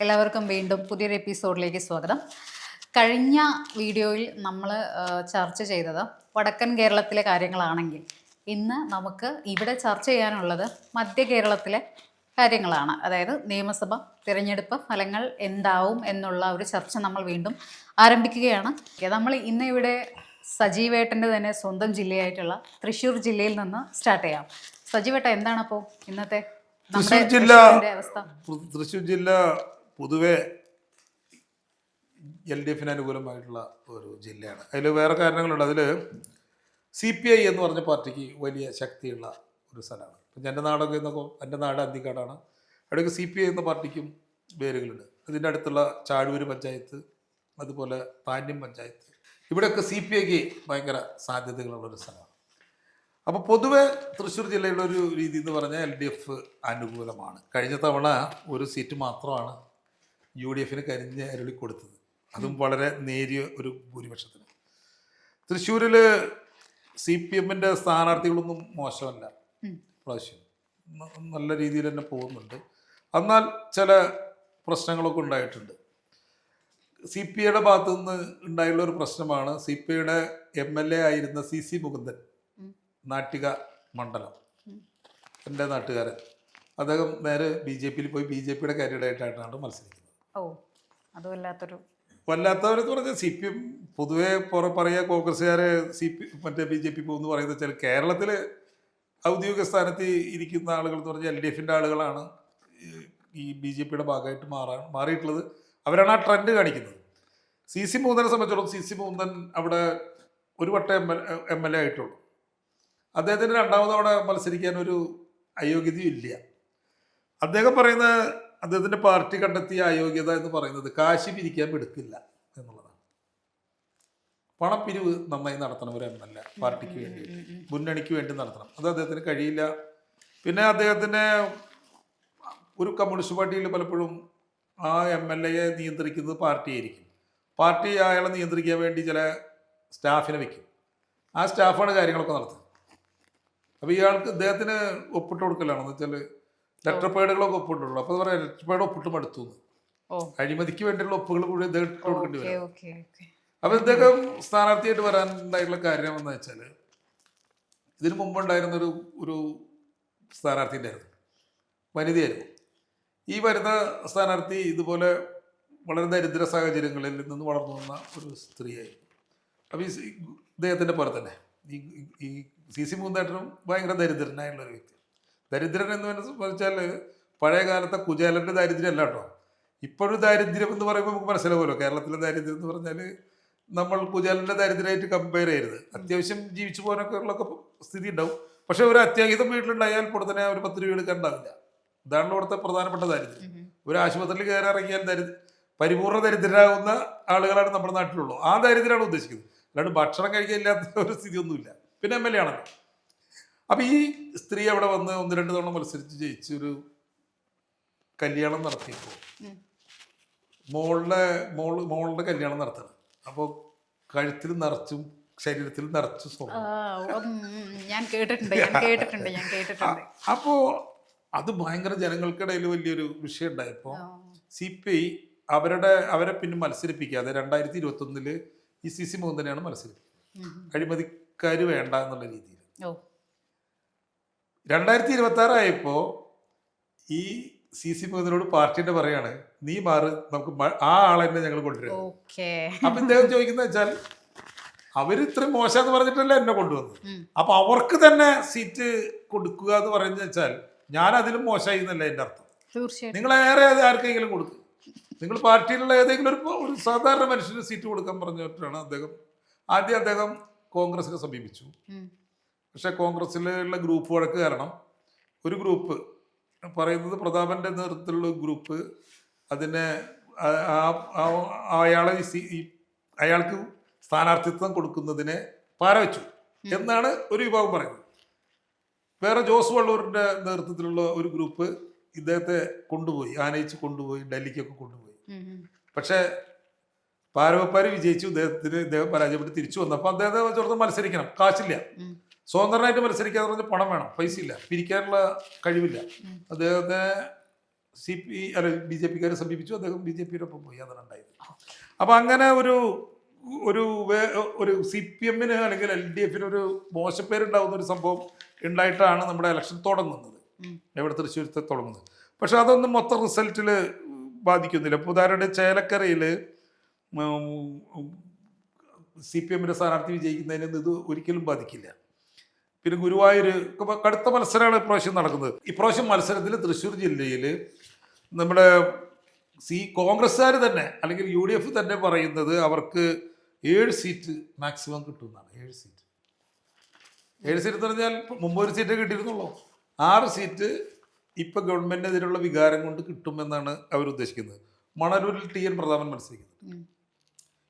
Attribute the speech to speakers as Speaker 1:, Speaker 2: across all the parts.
Speaker 1: എല്ലാവർക്കും വീണ്ടും പുതിയൊരു എപ്പിസോഡിലേക്ക് സ്വാഗതം. കഴിഞ്ഞ വീഡിയോയിൽ നമ്മൾ ചർച്ച ചെയ്തത് വടക്കൻ കേരളത്തിലെ കാര്യങ്ങളാണെങ്കിൽ ഇന്ന് നമുക്ക് ഇവിടെ ചർച്ച ചെയ്യാനുള്ളത് മധ്യ കേരളത്തിലെ കാര്യങ്ങളാണ്. അതായത് നിയമസഭ തിരഞ്ഞെടുപ്പ് ഫലങ്ങൾ എന്താവും എന്നുള്ള ഒരു ചർച്ച നമ്മൾ വീണ്ടും ആരംഭിക്കുകയാണ്. നമ്മൾ ഇന്ന് ഇവിടെ സജീവേട്ടൻ്റെ തന്നെ സ്വന്തം ജില്ലയായിട്ടുള്ള തൃശ്ശൂർ ജില്ലയിൽ നിന്ന് സ്റ്റാർട്ട് ചെയ്യാം. സജീവേട്ട, എന്താണ് അപ്പോൾ ഇന്നത്തെ
Speaker 2: തൃശ്ശൂർ ജില്ല പൊതുവെ LDF-ന് അനുകൂലമായിട്ടുള്ള ഒരു ജില്ലയാണ്. അതിൽ വേറെ കാരണങ്ങളുണ്ട്. അതിൽ CPI എന്ന് പറഞ്ഞ പാർട്ടിക്ക് വലിയ ശക്തിയുള്ള ഒരു സ്ഥലമാണ്. എൻ്റെ നാടൊക്കെ എൻ്റെ നാട് അന്തിക്കാടാണ്. അവിടെയൊക്കെ CPI എന്ന പാർട്ടിക്കും വേരുകളുണ്ട്. ഇതിൻ്റെ അടുത്തുള്ള ചാഴൂര് പഞ്ചായത്ത്, അതുപോലെ പാന്യം പഞ്ചായത്ത്, ഇവിടെയൊക്കെ CPIക്ക് ഭയങ്കര സാധ്യതകളുള്ളൊരു സ്ഥലമാണ്. അപ്പോൾ പൊതുവെ തൃശ്ശൂർ ജില്ലയുടെ ഒരു രീതി എന്ന് പറഞ്ഞാൽ LDF അനുകൂലമാണ്. കഴിഞ്ഞ തവണ ഒരു സീറ്റ് മാത്രമാണ് UDF-ന് കരിഞ്ഞ് അരുളി കൊടുത്തത്, അതും വളരെ നേരിയ ഒരു ഭൂരിപക്ഷത്തിന്. തൃശ്ശൂരിൽ CPM-ൻ്റെ സ്ഥാനാർത്ഥികളൊന്നും മോശമല്ല, പ്രാവശ്യം നല്ല രീതിയിൽ തന്നെ പോകുന്നുണ്ട്. എന്നാൽ ചില പ്രശ്നങ്ങളൊക്കെ ഉണ്ടായിട്ടുണ്ട്. CPI-യുടെ ഭാഗത്തു നിന്ന് ഉണ്ടായുള്ള ഒരു പ്രശ്നമാണ് CPI-യുടെ MLA ആയിരുന്ന CC മുകുന്ദൻ, നാട്ടിക മണ്ഡലം, എൻ്റെ നാട്ടുകാരൻ. അദ്ദേഹം നേരെ BJP-യിൽ പോയി BJP-യുടെ കാൻഡിഡേറ്റായിട്ടാണ് മത്സരിക്കുന്നത്.
Speaker 1: അത്
Speaker 2: വല്ലാത്തവരെന്ന് പറഞ്ഞാൽ CPM പൊതുവെ പറയുക കോൺഗ്രസ്സുകാരെ മറ്റേ BJP പോകുമെന്ന് പറയുന്നത് വെച്ചാൽ കേരളത്തിൽ ഔദ്യോഗിക സ്ഥാനത്ത് ഇരിക്കുന്ന ആളുകൾ എന്ന് പറഞ്ഞാൽ LDF-ൻ്റെ ആളുകളാണ് ഈ BJP-യുടെ ഭാഗമായിട്ട് മാറിയിട്ടുള്ളത്. അവരാണ് ആ ട്രെൻഡ് കാണിക്കുന്നത്. CC മുകുന്ദനെ സംബന്ധിച്ചിടത്തോളം CC മുകുന്ദൻ അവിടെ ഒരു വട്ടം MLA ആയിട്ടുള്ളൂ. അദ്ദേഹത്തിന് രണ്ടാമത് അവിടെ മത്സരിക്കാൻ ഒരു അയോഗ്യതയും ഇല്ല. അദ്ദേഹം പറയുന്ന അദ്ദേഹത്തിൻ്റെ പാർട്ടി കണ്ടെത്തിയ അയോഗ്യത എന്ന് പറയുന്നത് കാശി പിരിക്കാൻ എടുക്കില്ല എന്നുള്ളതാണ്. പണപ്പിരിവ് നന്നായി നടത്തണം ഒരു MLA പാർട്ടിക്ക് വേണ്ടി, മുന്നണിക്ക് വേണ്ടി നടത്തണം. അത് അദ്ദേഹത്തിന് കഴിയില്ല. പിന്നെ അദ്ദേഹത്തിന് ഒരു കമ്മ്യൂണിസ്റ്റ് പാർട്ടിയിൽ പലപ്പോഴും ആ MLA-യെ നിയന്ത്രിക്കുന്നത് പാർട്ടിയായിരിക്കും. പാർട്ടി അയാളെ നിയന്ത്രിക്കാൻ വേണ്ടി ചില സ്റ്റാഫിനെ വയ്ക്കും. ആ സ്റ്റാഫാണ് കാര്യങ്ങളൊക്കെ നടത്തുന്നത്. അപ്പോൾ ഇദ്ദേഹത്തിന് ഒപ്പിട്ട് കൊടുക്കലാണെന്ന് വെച്ചാൽ ലെറ്റർ പേഡുകളൊക്കെ ഒപ്പിട്ടുള്ളൂ. അപ്പോൾ പറയാം ലെറ്റർ പേഡ് ഒപ്പിട്ട് മടുത്തു, അഴിമതിക്ക് വേണ്ടിയുള്ള ഒപ്പുകൾ കൂടി ഇദ്ദേഹം ഇട്ട് കൊടുക്കേണ്ടി വരും. അപ്പോൾ ഇദ്ദേഹം സ്ഥാനാർത്ഥിയായിട്ട് വരാനുണ്ടായിട്ടുള്ള കാര്യം എന്ന് വെച്ചാൽ ഇതിനു മുമ്പുണ്ടായിരുന്നൊരു ഒരു സ്ഥാനാർത്ഥി ഉണ്ടായിരുന്നു, വനിതയായിരുന്നു. ഈ വരുന്ന സ്ഥാനാർത്ഥി ഇതുപോലെ വളരെ ദരിദ്ര സാഹചര്യങ്ങളിൽ നിന്ന് വളർന്നു വന്ന ഒരു സ്ത്രീയായിരുന്നു. അപ്പോൾ ഈ ഇദ്ദേഹത്തിൻ്റെ പോലെ തന്നെ ഈ CC മുകുന്ദേട്ടനും ഭയങ്കര ദരിദ്രനായുള്ളൊരു വ്യക്തി. ദരിദ്രൻ എന്ന് വെച്ചാൽ പഴയ കാലത്തെ കുചേലൻ്റെ ദാരിദ്ര്യം അല്ല കേട്ടോ. ഇപ്പോഴും ദാരിദ്ര്യം എന്ന് പറയുമ്പോൾ നമുക്ക് മനസ്സിലാവുമല്ലോ. കേരളത്തിലെ ദാരിദ്ര്യം എന്ന് പറഞ്ഞാൽ നമ്മൾ കുചേലൻ്റെ ദാരിദ്ര്യമായിട്ട് കമ്പയർ ചെയ്യരുത്. അത്യാവശ്യം ജീവിച്ചു പോകാനൊക്കെ ഉള്ളൊക്കെ സ്ഥിതി ഉണ്ടാവും. പക്ഷെ ഒരു അത്യാഹിതം വീട്ടിലുണ്ടായാൽ ഉടനെ ഒരു 10 രൂപ എടുക്കാൻ ഉണ്ടാവില്ല. ഇതാണ് ഇവിടുത്തെ പ്രധാനപ്പെട്ട ദാരിദ്ര്യം. ഒരു ആശുപത്രിയിൽ കയറി ഇറങ്ങിയാൽ പരിപൂർണ്ണ ദരിദ്രരാകുന്ന ആളുകളാണ് നമ്മുടെ നാട്ടിലുള്ളൂ. ആ ദാരിദ്ര്യമാണ് ഉദ്ദേശിക്കുന്നത്, അല്ലാണ്ട് ഭക്ഷണം കഴിക്കാനില്ലാത്ത ഒരു സ്ഥിതിയൊന്നുമില്ല. പിന്നെ MLA ആണല്ലോ. അപ്പം ഈ സ്ത്രീ അവിടെ വന്ന് 1-2 തവണ മത്സരിച്ച് ജയിച്ചൊരു കല്യാണം നടത്തിയപ്പോൾ മോളുടെ കല്യാണം നടത്തണം. അപ്പോൾ കഴുത്തിൽ നിറച്ചും ശരീരത്തിൽ നിറച്ചും അപ്പോൾ അത് ഭയങ്കര ജനങ്ങൾക്കിടയിൽ വലിയൊരു വിഷയം ഉണ്ടായപ്പോൾ CPI അവരെ പിന്നെ മത്സരിപ്പിക്കാതെ 2021 ഈ CC മുകുന്ദനെയാണ് മത്സരിപ്പിക്കുന്നത്, അഴിമതിക്കാർ വേണ്ട എന്നുള്ള രീതിയിൽ. 2026 ആയപ്പോൾ ഈ CC മുകുന്ദനോട് പാർട്ടിയുടെ പറയാണ്, നീ മാറ്, നമുക്ക് ആ ആളെന്നെ ഞങ്ങൾ കൊണ്ടുവരാം. അപ്പൊ ഇദ്ദേഹം ചോദിക്കുന്ന വെച്ചാൽ അവർ ഇത്രയും മോശം എന്ന് പറഞ്ഞിട്ടല്ല എന്നെ കൊണ്ടുവന്നത്. അപ്പൊ അവർക്ക് തന്നെ സീറ്റ് കൊടുക്കുക എന്ന് പറയുന്നത് വെച്ചാൽ ഞാൻ അതിലും മോശമായി എന്നല്ല എൻ്റെ അർത്ഥം. നിങ്ങൾ ഏറെ ആർക്കെങ്കിലും കൊടുക്കുക, നിങ്ങൾ പാർട്ടിയിലുള്ള ഏതെങ്കിലും ഒരു സാധാരണ മനുഷ്യന് സീറ്റ് കൊടുക്കാൻ പറഞ്ഞിട്ടാണ് അദ്ദേഹം കോൺഗ്രസിനെ സമീപിച്ചു. പക്ഷെ കോൺഗ്രസ്സിലുള്ള ഗ്രൂപ്പ് വഴക്ക് കാരണം ഒരു ഗ്രൂപ്പ് പറയുന്നത് പ്രതാപൻ്റെ നേതൃത്വത്തിലുള്ള ഗ്രൂപ്പ് അതിനെ അയാൾക്ക് സ്ഥാനാർത്ഥിത്വം കൊടുക്കുന്നതിനെ പാരവെച്ചു എന്നാണ് ഒരു വിഭാഗം പറയുന്നത്. വേറെ ജോസ് വള്ളൂരിൻ്റെ നേതൃത്വത്തിലുള്ള ഒരു ഗ്രൂപ്പ് ഇദ്ദേഹത്തെ കൊണ്ടുപോയി, ആനയിച്ച് കൊണ്ടുപോയി, ഡൽഹിക്കൊക്കെ കൊണ്ടുപോയി. പക്ഷേ പാരവപ്പാര് വിജയിച്ചു, ഇദ്ദേഹം പരാജയപ്പെട്ട് തിരിച്ചു വന്നപ്പോൾ അദ്ദേഹത്തെ വെച്ചോർത്ത് മത്സരിക്കണം, കാശില്ല. സ്വതന്ത്രനായിട്ട് മത്സരിക്കാന്ന് പറഞ്ഞാൽ പണം വേണം, പൈസ ഇല്ല, പിരിക്കാനുള്ള കഴിവില്ല. അദ്ദേഹത്തെ BJP-ക്കാരെ സമീപിച്ചു, അദ്ദേഹം BJP-യുടെ ഒപ്പം പോയി. അതാണ് ഉണ്ടായത്. അപ്പം അങ്ങനെ ഒരു CPM അല്ലെങ്കിൽ LDF ഒരു മോശപ്പേരുണ്ടാവുന്ന ഒരു സംഭവം ഉണ്ടായിട്ടാണ് നമ്മുടെ ഇലക്ഷൻ തുടങ്ങുന്നത്, എവിടെ തൃശ്ശൂരത്തെ തുടങ്ങുന്നത്. പക്ഷെ അതൊന്നും മൊത്തം റിസൾട്ടിൽ ബാധിക്കുന്നില്ല. ഇപ്പോൾ ഉദാഹരണം ചേലക്കരയിൽ CPM-ന്റെ സ്ഥാനാർത്ഥി വിജയിക്കുന്നതിന് ഇത് ഒരിക്കലും ബാധിക്കില്ല. പിന്നെ ഗുരുവായൂർ കടുത്ത മത്സരമാണ് ഇപ്രാവശ്യം നടക്കുന്നത്. ഇപ്രാവശ്യം മത്സരത്തിൽ തൃശ്ശൂർ ജില്ലയിൽ നമ്മുടെ കോൺഗ്രസ്സുകാർ തന്നെ അല്ലെങ്കിൽ UDF തന്നെ പറയുന്നത് അവർക്ക് 7 സീറ്റ് മാക്സിമം കിട്ടുമെന്നാണ്. 7 സീറ്റ് എന്ന് പറഞ്ഞാൽ മുമ്പ് ഒരു സീറ്റ് കിട്ടിയിരുന്നുള്ളൂ. 6 സീറ്റ് ഇപ്പം ഗവൺമെൻറ്റിനെതിരുള്ള വികാരം കൊണ്ട് കിട്ടുമെന്നാണ് അവരുദ്ദേശിക്കുന്നത്. മണലൂരിൽ TN പ്രതാപൻ മത്സരിക്കുന്നത്.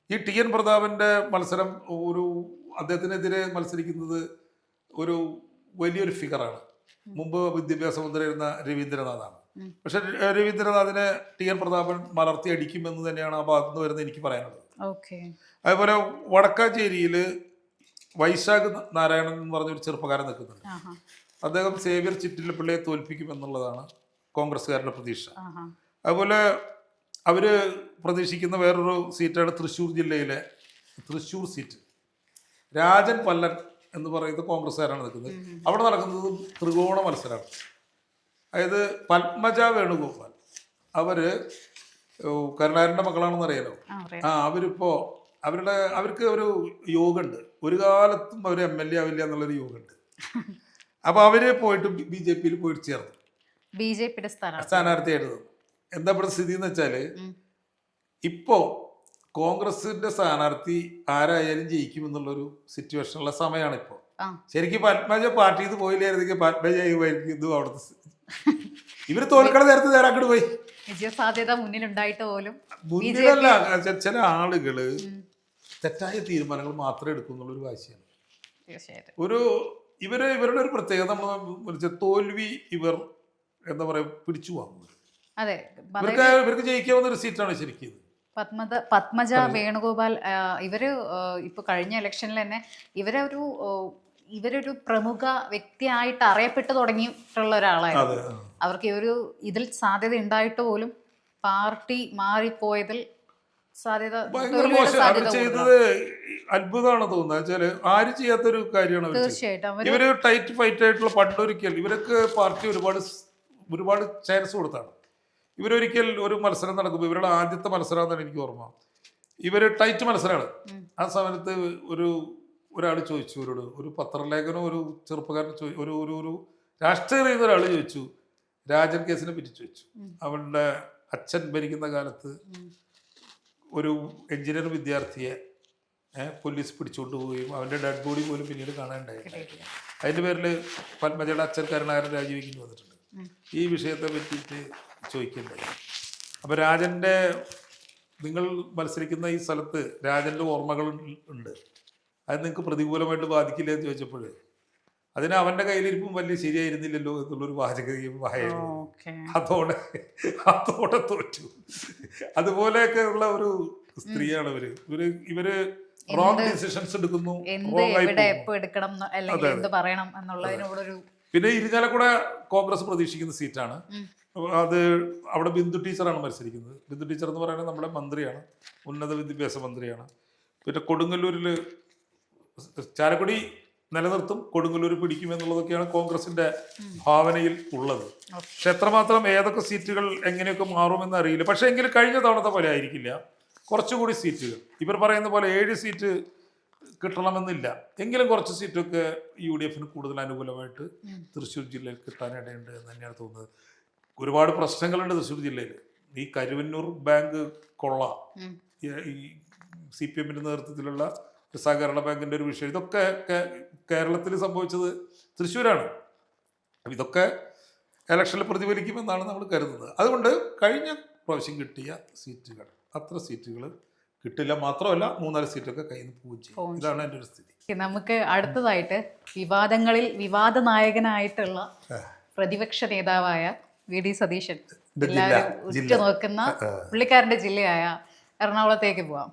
Speaker 2: ഈ TN പ്രതാപൻ്റെ മത്സരം അദ്ദേഹത്തിനെതിരെ മത്സരിക്കുന്നത് ഒരു വലിയൊരു ഫിഗറാണ്. മുമ്പ് വിദ്യാഭ്യാസ മന്ത്രിയായിരുന്ന രവീന്ദ്രനാഥാണ്. പക്ഷെ രവീന്ദ്രനാഥിനെ TN പ്രതാപൻ മലർത്തി അടിക്കുമെന്ന് തന്നെയാണ് ആ ഭാഗത്ത് നിന്ന് വരുന്നത് എനിക്ക് പറയാനുള്ളത്. അതേപോലെ വടക്കാഞ്ചേരിയിൽ വൈശാഖ് നാരായണൻ എന്ന് പറഞ്ഞൊരു ചെറുപ്പക്കാരൻ നിൽക്കുന്നുണ്ട്. അദ്ദേഹം സേവ്യർ ചിറ്റിലപ്പിള്ളിയെ തോൽപ്പിക്കുമെന്നുള്ളതാണ് കോൺഗ്രസ്സുകാരുടെ പ്രതീക്ഷ. അതുപോലെ അവർ പ്രതീക്ഷിക്കുന്ന വേറൊരു സീറ്റാണ് തൃശ്ശൂർ ജില്ലയിലെ തൃശ്ശൂർ സീറ്റ്. രാജൻ പല്ലൻ എന്ന് പറയുന്നത് കോൺഗ്രസ്സുകാരാണ് നിൽക്കുന്നത്. അവിടെ നടക്കുന്നത് ത്രികോണ മത്സരമാണ്. അതായത് പത്മജ വേണുഗോപാൽ അവർ കരുണാകരൻ്റെ മക്കളാണെന്ന് അറിയാലോ. അവർക്ക് ഒരു യോഗമുണ്ട്, ഒരു കാലത്തും അവർ MLA ആവില്ല എന്നുള്ളൊരു യോഗമുണ്ട്. അപ്പോൾ അവർ പോയിട്ട് BJP-യിൽ പോയിട്ട് ചേർന്നു,
Speaker 1: BJP-യുടെ
Speaker 2: സ്ഥാനാർത്ഥിയായിരുന്നു. എന്താ ഇവിടെ സ്ഥിതി എന്ന് വെച്ചാൽ ഇപ്പോൾ കോൺഗ്രസിന്റെ സ്ഥാനാർത്ഥി ആരായാലും ജയിക്കുമെന്നുള്ളൊരു സിറ്റുവേഷനുള്ള സമയമാണ് ഇപ്പോൾ. ശരിക്കും പത്മജ പാർട്ടിയിൽ നിന്ന് പോയില്ലായിരുന്നെങ്കിൽ പത്മജ ഇതും അവിടുത്തെ ഇവര് തോൽക്കണ നേരത്തെ നേരാക്കട്ട് പോയി.
Speaker 1: വിജയസാധ്യത മുന്നിലുണ്ടായിട്ട് പോലും
Speaker 2: മുന്നിലല്ല, ചില ആളുകള് തെറ്റായ തീരുമാനങ്ങൾ മാത്രമേ എടുക്കുന്നുള്ളൊരു വാശിയാണ്. ഇവരുടെ ഒരു പ്രത്യേകത നമ്മൾ തോൽവി എന്താ പറയാ പിടിച്ചു വാങ്ങുന്നത്. ഇവർക്ക് ജയിക്കാവുന്ന ഒരു സീറ്റാണ് ശരിക്കും.
Speaker 1: പത്മജ വേണുഗോപാൽ ഇവര് ഇപ്പൊ കഴിഞ്ഞ ഇലക്ഷനിൽ തന്നെ ഇവരൊരു പ്രമുഖ വ്യക്തിയായിട്ട് അറിയപ്പെട്ടു തുടങ്ങിയിട്ടുള്ള ഒരാളായിരുന്നു. അവർക്ക് ഇതിൽ സാധ്യത ഉണ്ടായിട്ട് പോലും പാർട്ടി മാറിപ്പോയതിൽ
Speaker 2: ചെയ്തത് അത്ഭുതമാണ് തോന്നുന്നത്. വെച്ചാല് ആരും ചെയ്യാത്തൊരു കാര്യമാണ്.
Speaker 1: തീർച്ചയായിട്ടും
Speaker 2: ഇവര് ടൈറ്റ് ഫൈറ്റ് ആയിട്ടുള്ള പണ്ടൊരിക്കൽ ഇവർക്ക് പാർട്ടി ഒരുപാട് ചാൻസ് കൊടുത്താണ്. ഇവരൊരിക്കൽ ഒരു മത്സരം നടക്കുമ്പോൾ ഇവരുടെ ആദ്യത്തെ മത്സരമാണെന്നാണ് എനിക്ക് ഓർമ്മ. ഇവര് ടൈറ്റ് മത്സരമാണ്. ആ സമയത്ത് ഒരാൾ ചോദിച്ചു, ഒരു പത്രലേഖനോ ഒരു ചെറുപ്പക്കാരൻ ഒരു രാഷ്ട്രീയം ചെയ്യുന്ന ഒരാൾ ചോദിച്ചു, രാജൻ കേസിനെ പറ്റി ചോദിച്ചു. അവളുടെ അച്ഛൻ ഭരിക്കുന്ന കാലത്ത് ഒരു എഞ്ചിനീയർ വിദ്യാർത്ഥിയെ പോലീസ് പിടിച്ചുകൊണ്ട് പോവുകയും അവൻ്റെ ഡെഡ് ബോഡി പോലും പിന്നീട് കാണാനുണ്ടായിട്ടില്ല. അതിൻ്റെ പേരിൽ പത്മജയുടെ അച്ഛൻ കരുണാകരൻ രാജിവെക്കേണ്ടി വന്നിട്ടുണ്ട്. ഈ വിഷയത്തെ പറ്റിയിട്ട് ചോദിക്കണ്ടായി. അപ്പോൾ നിങ്ങൾ മത്സരിക്കുന്ന ഈ സ്ഥലത്ത് രാജൻ്റെ ഓർമ്മകൾ ഉണ്ട്, അത് നിങ്ങൾക്ക് പ്രതികൂലമായിട്ട് ബാധിക്കില്ല എന്ന് ചോദിച്ചപ്പോൾ അതിന് അവൻ്റെ കയ്യിലിരിപ്പും വലിയ ശരിയായിരുന്നില്ലല്ലോ എന്നുള്ളൊരു വാചകം വായായിരുന്നു. അതോടെ തോറ്റു. അതുപോലെയൊക്കെ ഉള്ള ഒരു സ്ത്രീയാണ് ഇവര് റോങ് ഡിസിഷൻസ് എടുക്കുന്നു. പിന്നെ ഇരിഞ്ഞാലക്കുട കോൺഗ്രസ് പ്രതീക്ഷിക്കുന്ന സീറ്റാണ്. അത് അവിടെ ബിന്ദു ടീച്ചറാണ് മത്സരിക്കുന്നത്. ബിന്ദു ടീച്ചർ എന്ന് പറയുന്നത് നമ്മുടെ മന്ത്രിയാണ്, ഉന്നത വിദ്യാഭ്യാസ മന്ത്രിയാണ്. പിന്നെ കൊടുങ്ങല്ലൂരിൽ ചാലക്കുടി നിലനിർത്തും, കൊടുങ്ങല്ലൂർ പിടിക്കും എന്നുള്ളതൊക്കെയാണ് കോൺഗ്രസിന്റെ ഭാവനയിൽ ഉള്ളത്. പക്ഷെ എത്രമാത്രം ഏതൊക്കെ സീറ്റുകൾ എങ്ങനെയൊക്കെ മാറുമെന്ന് അറിയില്ല. പക്ഷെ എങ്കിലും കഴിഞ്ഞ തവണത്തെ പോലെ ആയിരിക്കില്ല, കുറച്ചുകൂടി സീറ്റുകൾ ഇവർ പറയുന്ന പോലെ 7 സീറ്റ് കിട്ടണമെന്നില്ല, എങ്കിലും കുറച്ച് സീറ്റൊക്കെ UDF-ന് കൂടുതൽ അനുകൂലമായിട്ട് തൃശ്ശൂർ ജില്ലയിൽ കിട്ടാനിടയുണ്ട് എന്ന് തന്നെയാണ് തോന്നുന്നത്. ഒരുപാട് പ്രശ്നങ്ങളുണ്ട് തൃശ്ശൂർ ജില്ലയിൽ. ഈ കരുവന്നൂർ ബാങ്ക് കൊള്ള, ഈ CPM-ന്റെ നേതൃത്വത്തിലുള്ള സഹകരണ ബാങ്കിൻ്റെ ഒരു വിഷയം, ഇതൊക്കെ കേരളത്തിൽ സംഭവിച്ചത് തൃശ്ശൂരാണ്. ഇതൊക്കെ ഇലക്ഷനിൽ പ്രതിഫലിക്കുമെന്നാണ് നമ്മൾ കരുതുന്നത്. അതുകൊണ്ട് കഴിഞ്ഞ പ്രാവശ്യം കിട്ടിയ സീറ്റുകൾ അത്ര സീറ്റുകൾ കിട്ടില്ല. മാത്രമല്ല 3-4 സീറ്റൊക്കെ കയ്യിൽ നിന്ന് പോവുകയും ചെയ്യും. ഇതാണ് എൻ്റെ ഒരു സ്ഥിതി.
Speaker 1: നമുക്ക് അടുത്തതായിട്ട് വിവാദങ്ങളിൽ വിവാദ നായകനായിട്ടുള്ള പ്രതിപക്ഷ നേതാവായ VD സതീശൻ എല്ലാവരും ഉറ്റുനോക്കുന്ന പുള്ളിക്കാരൻ്റെ ജില്ലയായ എറണാകുളത്തേക്ക് പോവാം.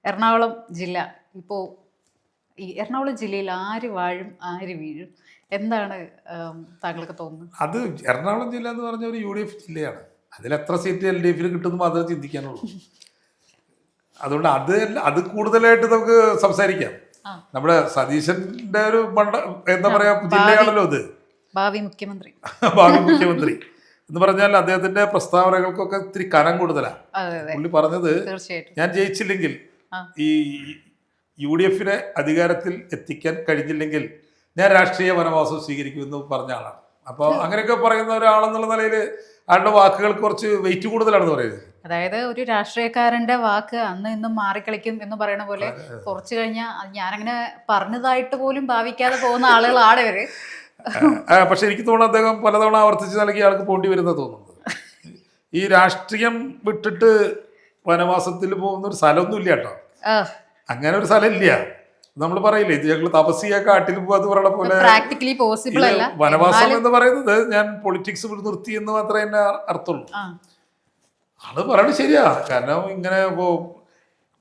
Speaker 1: എറണാകുളം ജില്ല ഇപ്പോൾ ഈ എറണാകുളം ജില്ലയിൽ ആര് വാഴും ആര് വീഴും എന്താണ് താങ്കൾക്ക് തോന്നുന്നത്?
Speaker 2: അത് എറണാകുളം ജില്ല എന്ന് പറഞ്ഞ ഒരു UDF ജില്ലയാണ്. അതിൽ എത്ര സീറ്റ് LDF കിട്ടുന്നു മാത്രമേ ചിന്തിക്കാനുള്ളൂ. അതുകൊണ്ട് അത് കൂടുതലായിട്ട് നമുക്ക് സംസാരിക്കാം. നമ്മുടെ സതീശന്റെ ഒരു എന്താ പറയാ ജില്ലയാണല്ലോ അത്.
Speaker 1: ഭാവി മുഖ്യമന്ത്രി
Speaker 2: ഭാവി മുഖ്യമന്ത്രി എന്ന് പറഞ്ഞാൽ അദ്ദേഹത്തിന്റെ പ്രസ്താവനകൾക്കൊക്കെ ഇത്തിരി കനം കൂടുതലാണ്. പുള്ളി പറഞ്ഞത് ഞാൻ ജയിച്ചില്ലെങ്കിൽ ഈ UDF അധികാരത്തിൽ എത്തിക്കാൻ കഴിഞ്ഞില്ലെങ്കിൽ ഞാൻ രാഷ്ട്രീയ വനവാസം സ്വീകരിക്കുമെന്ന് പറഞ്ഞ ആളാണ്. അപ്പോൾ അങ്ങനെയൊക്കെ പറയുന്ന ഒരാളെന്നുള്ള നിലയിൽ ആളുടെ വാക്കുകൾക്ക് കുറച്ച് വെയിറ്റ് കൂടുതലാണെന്ന് പറയുന്നത്.
Speaker 1: അതായത് ഒരു രാഷ്ട്രീയക്കാരന്റെ വാക്ക് അന്ന് ഇന്നും മാറിക്കളിക്കും എന്ന് പറയുന്ന പോലെ കുറച്ചു കഴിഞ്ഞാൽ ഞാനങ്ങനെ പറഞ്ഞതായിട്ട് പോലും ഭാവിക്കാതെ പോകുന്ന ആളുകളാണ് ഇവര്.
Speaker 2: പക്ഷെ എനിക്ക് തോന്നുന്നു അദ്ദേഹം പലതവണ ആവർത്തിച്ച് നൽകിയ ആൾക്ക് പോണ്ടി വരുന്ന തോന്നുന്നത്. ഈ രാഷ്ട്രീയം വിട്ടിട്ട് വനവാസത്തിൽ പോകുന്ന ഒരു സ്ഥലമൊന്നും ഇല്ല കേട്ടോ. അങ്ങനെ ഒരു സ്ഥലം ഇല്ല. നമ്മൾ പറയില്ലേ ഞങ്ങൾ തപസ്സിയ കാട്ടിൽ പോകാന്ന് പറയണ പോലെ വനവാസം എന്ന് പറയുന്നത് ഞാൻ പൊളിറ്റിക്സ് നിർത്തി എന്ന് മാത്രമേ എന്നെ അർത്ഥമുള്ളൂ. അത് പറയണത് ശരിയാ. കാരണം ഇങ്ങനെ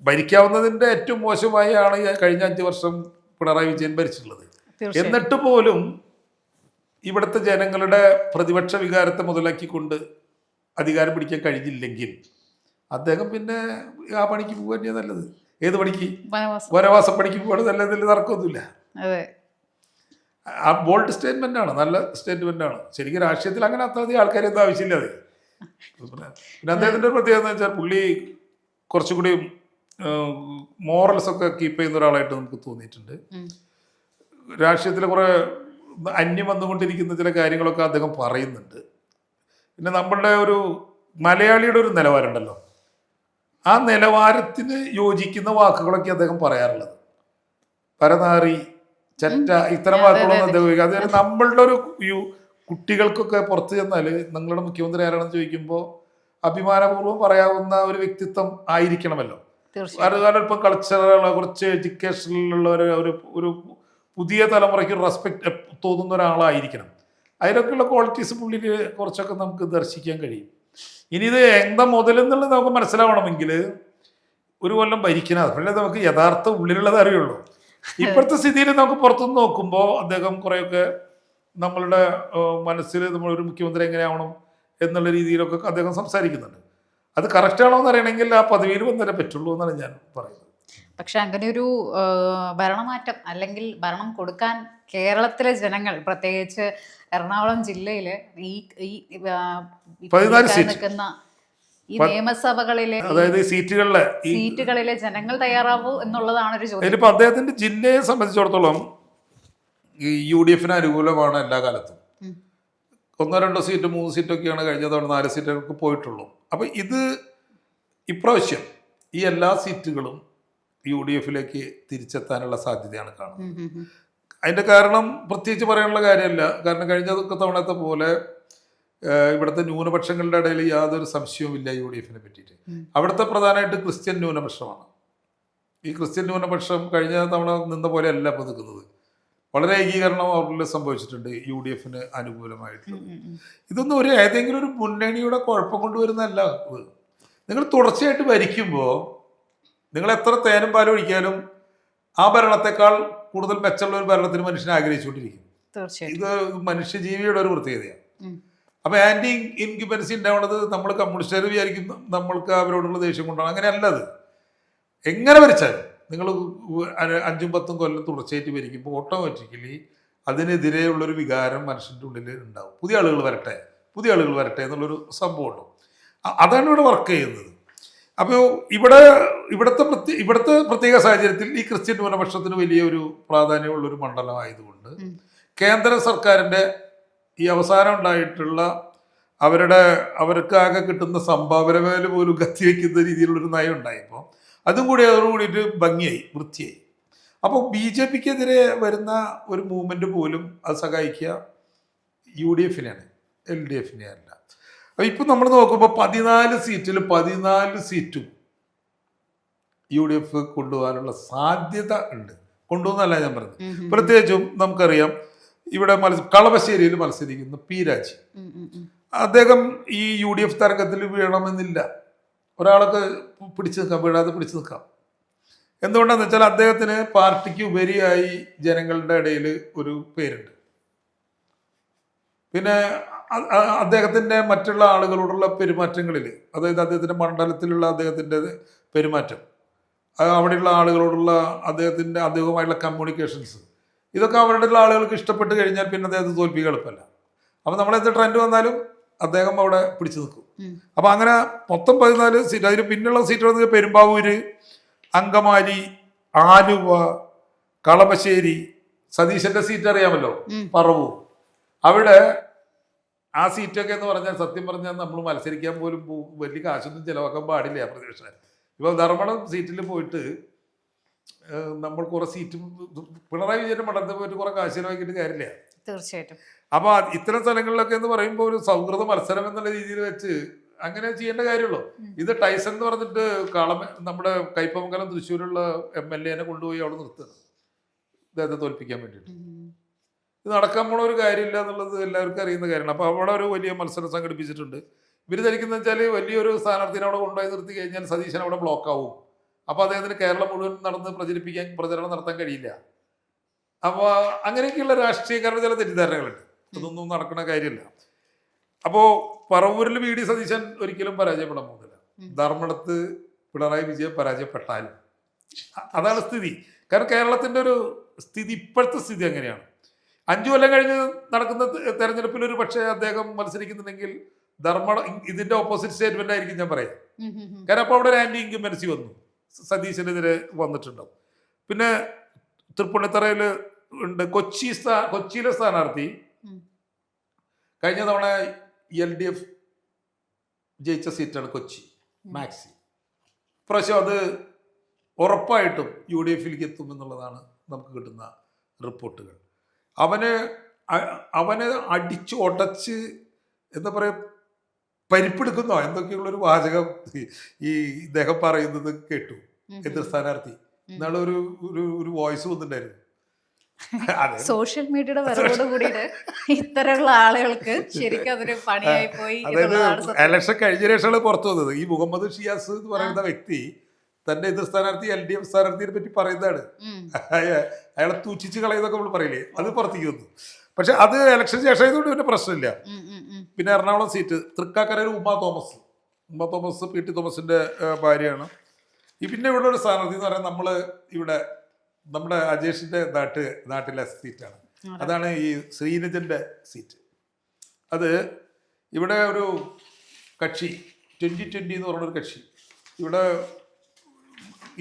Speaker 2: ഭരിക്കാവുന്നതിന്റെ ഏറ്റവും മോശമായ ആണ് കഴിഞ്ഞ 5 വർഷം പിണറായി വിജയൻ ഭരിച്ചിട്ടുള്ളത്. എന്നിട്ട് പോലും ഇവിടുത്തെ ജനങ്ങളുടെ പ്രതിപക്ഷ വികാരത്തെ മുതലാക്കിക്കൊണ്ട് അധികാരം പിടിക്കാൻ കഴിഞ്ഞില്ലെങ്കിൽ അദ്ദേഹം പിന്നെ ആ പണിക്ക് പോകാൻ നല്ലത്. ഏത് പണിക്ക്? വനവാസ പണിക്ക് പോവാണ് നല്ലതിൽ തർക്കമൊന്നുമില്ല. ആ ബോൾഡ് സ്റ്റേറ്റ്മെന്റ് ആണ്, നല്ല സ്റ്റേറ്റ്മെന്റ് ആണ്. ശരിക്കും രാഷ്ട്രീയത്തിൽ അങ്ങനെ അത്രയധികം ആൾക്കാരെന്തും ആവശ്യമില്ല. അത് പിന്നെ അദ്ദേഹത്തിന്റെ പ്രത്യേകത എന്ന് വെച്ചാൽ പുള്ളി കുറച്ചുകൂടി മോറൽസ് ഒക്കെ കീപ്പ് ചെയ്യുന്ന ഒരാളായിട്ട് നമുക്ക് തോന്നിയിട്ടുണ്ട്. രാഷ്ട്രീയത്തിൽ കുറെ അന്യം വന്നുകൊണ്ടിരിക്കുന്ന ചില കാര്യങ്ങളൊക്കെ അദ്ദേഹം പറയുന്നുണ്ട്. പിന്നെ നമ്മളുടെ ഒരു മലയാളിയുടെ ഒരു നിലവാരം ഉണ്ടല്ലോ, ആ നിലവാരത്തിന് യോജിക്കുന്ന വാക്കുകളൊക്കെ അദ്ദേഹം പറയാറുള്ളത്. പരനാറി, ചെറ്റ, ഇത്തരം വാക്കുകളൊന്നും അദ്ദേഹം ഉപയോഗിക്കുക. അതുപോലെ നമ്മളുടെ ഒരു കുട്ടികൾക്കൊക്കെ പുറത്ത് ചെന്നാൽ നിങ്ങളുടെ മുഖ്യമന്ത്രി ആരാണെന്ന് ചോദിക്കുമ്പോൾ അഭിമാനപൂർവ്വം പറയാവുന്ന ഒരു വ്യക്തിത്വം ആയിരിക്കണമല്ലോ. കാരണം ഇപ്പം കൾച്ചറുള്ള കുറച്ച് എഡ്യൂക്കേഷനിലുള്ള ഒരു പുതിയ തലമുറയ്ക്ക് റെസ്പെക്ട് തോന്നുന്ന ഒരാളായിരിക്കണം. അതിലൊക്കെയുള്ള ക്വാളിറ്റീസ് പുള്ളിയിൽ കുറച്ചൊക്കെ നമുക്ക് ദർശിക്കാൻ കഴിയും. ഇനി ഇത് എന്താ മുതലെന്നുള്ളത് നമുക്ക് മനസ്സിലാവണമെങ്കിൽ ഒരു കൊല്ലം ഭരിക്കണം. അതുപോലെ നമുക്ക് യഥാർത്ഥ ഉള്ളിലുള്ളത് അറിയുള്ളൂ. ഇപ്പോഴത്തെ സ്ഥിതിയിൽ നമുക്ക് പുറത്തുനിന്ന് നോക്കുമ്പോൾ അദ്ദേഹം കുറേയൊക്കെ നമ്മളുടെ മനസ്സിൽ നമ്മളൊരു മുഖ്യമന്ത്രി എങ്ങനെയാവണം എന്നുള്ള രീതിയിലൊക്കെ അദ്ദേഹം സംസാരിക്കുന്നുണ്ട്. അത് കറക്റ്റാണോ എന്ന് അറിയണമെങ്കിൽ ആ പദവിയിൽ വന്നേ പറ്റുള്ളൂ എന്നാണ് ഞാൻ പറയുന്നത്.
Speaker 1: പക്ഷെ അങ്ങനെ ഒരു ഭരണമാറ്റം അല്ലെങ്കിൽ ഭരണം കൊടുക്കാൻ കേരളത്തിലെ ജനങ്ങൾ, പ്രത്യേകിച്ച് എറണാകുളം ജില്ലയില് ഈ
Speaker 2: 14
Speaker 1: നിൽക്കുന്ന ഈ നിയമസഭകളിലെ
Speaker 2: അതായത്
Speaker 1: സീറ്റുകളിലെ ജനങ്ങൾ തയ്യാറാവൂ എന്നുള്ളതാണ് ഒരു ചോദ്യം.
Speaker 2: ഇപ്പൊ അദ്ദേഹത്തിന്റെ ജില്ലയെ സംബന്ധിച്ചിടത്തോളം ഈ UDF അനുകൂലമാണ് എല്ലാ കാലത്തും. 1-2 സീറ്റ് 3 സീറ്റൊക്കെയാണ് കഴിഞ്ഞ തവണ 4 സീറ്റൊക്കെ പോയിട്ടുള്ളൂ. അപ്പൊ ഇത് ഇപ്രാവശ്യം ഈ എല്ലാ സീറ്റുകളും UDF തിരിച്ചെത്താനുള്ള സാധ്യതയാണ് കാണുന്നത്. അതിന്റെ കാരണം പ്രത്യേകിച്ച് പറയാനുള്ള കാര്യമല്ല. കാരണം കഴിഞ്ഞ തവണത്തെ പോലെ ഇവിടുത്തെ ന്യൂനപക്ഷങ്ങളുടെ ഇടയിൽ യാതൊരു സംശയവുമില്ല UDF പറ്റിയിട്ട്. അവിടുത്തെ പ്രധാനമായിട്ട് ക്രിസ്ത്യൻ ന്യൂനപക്ഷമാണ്. ഈ ക്രിസ്ത്യൻ ന്യൂനപക്ഷം കഴിഞ്ഞ തവണ നിന്ന പോലെ അല്ല ഇപ്പോൾ നിൽക്കുന്നത്. വളരെ ഏകീകരണം അവരിൽ സംഭവിച്ചിട്ടുണ്ട് UDF അനുകൂലമായിട്ടുള്ളത്. ഇതൊന്നും ഏതെങ്കിലും ഒരു മുന്നണിയുടെ കുഴപ്പം കൊണ്ടുവരുന്നതല്ല. നിങ്ങൾ തുടർച്ചയായിട്ട് ഭരിക്കുമ്പോൾ നിങ്ങൾ എത്ര തേനും പാലും ഒഴിക്കാലും ആ ഭരണത്തെക്കാൾ കൂടുതൽ മെച്ചമുള്ള ഒരു ഭരണത്തിന് മനുഷ്യനെ ആഗ്രഹിച്ചുകൊണ്ടിരിക്കും. ഇത് മനുഷ്യജീവിയുടെ ഒരു പ്രത്യേകതയാണ്. അപ്പൊ ആന്റി ഇൻക്യുബൻസി ഉണ്ടാവുന്നത് നമ്മൾ കമ്മ്യൂണിസ്റ്റുകാർ വിചാരിക്കും നമ്മൾക്ക് അവരോടുള്ള ദേഷ്യം കൊണ്ടാണ്. അങ്ങനെയല്ല. അത് എങ്ങനെ ഭരിച്ചാലും നിങ്ങൾ 5-10 കൊല്ലം തുടർച്ചയായിട്ട് ഭരിക്കുമ്പോൾ ഓട്ടോമാറ്റിക്കലി അതിനെതിരെയുള്ളൊരു വികാരം മനുഷ്യൻ്റെ ഉള്ളിൽ ഉണ്ടാവും. പുതിയ ആളുകൾ വരട്ടെ എന്നുള്ളൊരു സംഭവമുണ്ട്. അതാണ് ഇവിടെ വർക്ക് ചെയ്യുന്നത്. അപ്പോൾ ഇവിടുത്തെ പ്രത്യേക സാഹചര്യത്തിൽ ഈ ക്രിസ്ത്യൻ ന്യൂനപക്ഷത്തിന് വലിയൊരു പ്രാധാന്യമുള്ളൊരു മണ്ഡലമായതുകൊണ്ട് കേന്ദ്ര സർക്കാരിൻ്റെ ഈ അവസാനം ഉണ്ടായിട്ടുള്ള അവർക്കാകെ കിട്ടുന്ന സംഭാവന പോലും കത്തിവെക്കുന്ന രീതിയിലുള്ളൊരു നയം ഉണ്ടായപ്പോൾ അതും കൂടി അതോടുകൂടിയിട്ട് ഭംഗിയായി, വൃത്തിയായി. അപ്പോൾ BJPക്കെതിരെ വരുന്ന ഒരു മൂവ്മെന്റ് പോലും അത് സഹായിക്കുക UDF LDF അല്ല. അപ്പോൾ ഇപ്പം നമ്മൾ നോക്കുമ്പോൾ 14 സീറ്റിൽ 14 സീറ്റും UDF കൊണ്ടുപോകാനുള്ള സാധ്യത ഉണ്ട്. കൊണ്ടുപോകുന്നല്ല ഞാൻ പറഞ്ഞത്. പ്രത്യേകിച്ചും നമുക്കറിയാം ഇവിടെ കളമശ്ശേരിയിൽ മത്സരിക്കുന്ന P രാജി, അദ്ദേഹം ഈ UDF തരംഗത്തിൽ വീഴണമെന്നില്ല. ഒരാൾക്ക് വീഴാതെ പിടിച്ചു നിൽക്കാം. എന്തുകൊണ്ടാന്ന് വെച്ചാൽ അദ്ദേഹത്തിന് പാർട്ടിക്ക് ഉപരിയായി ജനങ്ങളുടെ ഇടയിൽ ഒരു പേരുണ്ട്. പിന്നെ അദ്ദേഹത്തിൻ്റെ മറ്റുള്ള ആളുകളോടുള്ള പെരുമാറ്റങ്ങളിൽ, അതായത് അദ്ദേഹത്തിൻ്റെ മണ്ഡലത്തിലുള്ള അദ്ദേഹത്തിൻ്റെ പെരുമാറ്റം, അവിടെയുള്ള ആളുകളോടുള്ള അദ്ദേഹവുമായുള്ള കമ്മ്യൂണിക്കേഷൻസ്, ഇതൊക്കെ അവരുടെയുള്ള ആളുകൾക്ക് ഇഷ്ടപ്പെട്ട് കഴിഞ്ഞാൽ പിന്നെ അദ്ദേഹത്തെ തോൽപ്പിക്കുക എളുപ്പമല്ല. അപ്പം നമ്മളെന്ത് ട്രെൻഡ് വന്നാലും അദ്ദേഹം അവിടെ പിടിച്ചു നിൽക്കും. അപ്പം അങ്ങനെ മൊത്തം 14 സീറ്റ്. അതിന് പിന്നുള്ള സീറ്റുകൾ പെരുമ്പാവൂര്, അങ്കമാലി, ആലുവ, കളമശ്ശേരി, സതീശന്റെ സീറ്റ് അറിയാമല്ലോ, പറവൂർ. അവിടെ ആ സീറ്റൊക്കെ എന്ന് പറഞ്ഞാൽ സത്യം പറഞ്ഞാൽ നമ്മൾ മത്സരിക്കാൻ പോലും വലിയ കാശൊന്നും ചിലവാക്കാൻ പാടില്ല പ്രതിപക്ഷ. ഇപ്പൊ ധർമ്മടം സീറ്റിൽ പോയിട്ട് നമ്മൾ കുറെ സീറ്റ് പിണറായി വിജയന്റെ മണ്ഡലത്തിൽ പോയിട്ട് കുറെ കാശ് ചിലവാക്കിയിട്ട് കാര്യമില്ല.
Speaker 1: തീർച്ചയായിട്ടും.
Speaker 2: അപ്പൊ ഇത്തരം സ്ഥലങ്ങളിലൊക്കെ എന്ന് പറയുമ്പോൾ ഒരു സൗഹൃദ മത്സരം എന്നുള്ള രീതിയിൽ വെച്ച് അങ്ങനെ ചെയ്യേണ്ട കാര്യമുള്ളൂ. ഇത് ടൈസൺ എന്ന് പറഞ്ഞിട്ട് നമ്മുടെ കയ്പമംഗലം തൃശ്ശൂരുള്ള MLA കൊണ്ടുപോയി അവിടെ നിർത്തുക അദ്ദേഹത്തെ തോൽപ്പിക്കാൻ വേണ്ടിയിട്ട്. ഇത് നടക്കാൻ പോണ ഒരു കാര്യമില്ല എന്നുള്ളത് എല്ലാവർക്കും അറിയുന്ന കാര്യമാണ്. അപ്പോൾ അവിടെ ഒരു വലിയ മത്സരം സംഘടിപ്പിച്ചിട്ടുണ്ട്. ഇവർ ധരിക്കുന്നത് വെച്ചാൽ വലിയൊരു സ്ഥാനാർത്ഥിനെ അവിടെ കൊണ്ടുപോയി നിർത്തി കഴിഞ്ഞാൽ സതീശൻ അവിടെ ബ്ലോക്ക് ആവും. അപ്പോൾ അദ്ദേഹത്തിന് കേരളം മുഴുവൻ നടന്ന് പ്രചരണം നടത്താൻ കഴിയില്ല. അപ്പോൾ അങ്ങനെയൊക്കെയുള്ള രാഷ്ട്രീയക്കാരുടെ ചില തെറ്റിദ്ധാരണകളുണ്ട്. അതൊന്നും നടക്കുന്ന കാര്യമില്ല. അപ്പോൾ പറവൂരിൽ VD സതീശൻ ഒരിക്കലും പരാജയപ്പെടാൻ പോകുന്നില്ല. ധർമ്മടത്ത് പിണറായി വിജയൻ പരാജയപ്പെട്ടാലും അതാണ് സ്ഥിതി. കാരണം കേരളത്തിൻ്റെ ഒരു സ്ഥിതി, ഇപ്പോഴത്തെ സ്ഥിതി അങ്ങനെയാണ്. 5 കൊല്ലം കഴിഞ്ഞ് നടക്കുന്ന തെരഞ്ഞെടുപ്പിൽ ഒരു പക്ഷേ അദ്ദേഹം മത്സരിക്കുന്നുണ്ടെങ്കിൽ ഇതിന്റെ ഓപ്പോസിറ്റ് സ്റ്റേറ്റ്മെന്റ് ആയിരിക്കും ഞാൻ പറയാം. കാരണം അപ്പോൾ അവിടെ ഒരു ആന്റി ഇൻകംബൻസി വന്നു, സതീശനെതിരെ വന്നിട്ടുണ്ടാവും. പിന്നെ തൃപ്പൂണിത്തറയിൽ ഉണ്ട് കൊച്ചിയിലെ സ്ഥാനാർത്ഥി കഴിഞ്ഞ തവണ LDF ജയിച്ച സീറ്റാണ് കൊച്ചി മാക്സി. ഇപ്രാവശ്യം അത് ഉറപ്പായിട്ടും UDF-ലേക്ക് എത്തും എന്നുള്ളതാണ് നമുക്ക് കിട്ടുന്ന റിപ്പോർട്ടുകൾ. അവനെ അടിച്ച് ഉടച്ച് എന്താ പറയുക, പരിപ്പെടുക്കുന്നോ എന്തൊക്കെയുള്ളൊരു വാചകം ഈ ഇദ്ദേഹം പറയുന്നത് കേട്ടു എതിർ സ്ഥാനാർത്ഥി. എന്നാലും ഒരു വോയിസ് വന്നിട്ടുണ്ടായിരുന്നു.
Speaker 1: സോഷ്യൽ മീഡിയയുടെ വരവോട് കൂടിയിട്ട് ഇത്തരമുള്ള ആളുകൾക്ക് ശരിക്കും അതൊരു പണിയായി പോയി.
Speaker 2: ഇലക്ഷൻ കഴിഞ്ഞ ശേഷമാണ് പുറത്തു വന്നത്. ഈ മുഹമ്മദ് ഷിയാസ് എന്ന് പറയുന്ന വ്യക്തി തന്റെ എതിർ സ്ഥാനാർത്ഥി LDF സ്ഥാനാർത്ഥിയെ പറ്റി പറയുന്നതാണ്. അയാളെ തൂച്ചിച്ച് കളയുന്നൊക്കെ നമ്മൾ പറയില്ലേ, അത് പുറത്തേക്ക് വന്നു. പക്ഷെ അത് ഇലക്ഷൻ ശേഷം ആയതുകൊണ്ട് പിന്നെ പ്രശ്നമില്ല. പിന്നെ എറണാകുളം സീറ്റ് തൃക്കാക്കരയിൽ ഉമ്മ തോമസ് PT തോമസിന്റെ ഭാര്യയാണ്. പിന്നെ ഇവിടെ ഒരു സ്ഥാനാർത്ഥി എന്ന് പറയുന്നത് നമ്മുടെ അജേഷിന്റെ നാട്ടിലെ സീറ്റാണ്. അതാണ് ഈ ശ്രീനിജന്റെ സീറ്റ്. അത് ഇവിടെ ഒരു കക്ഷി 2020 എന്ന് പറഞ്ഞൊരു കക്ഷി ഇവിടെ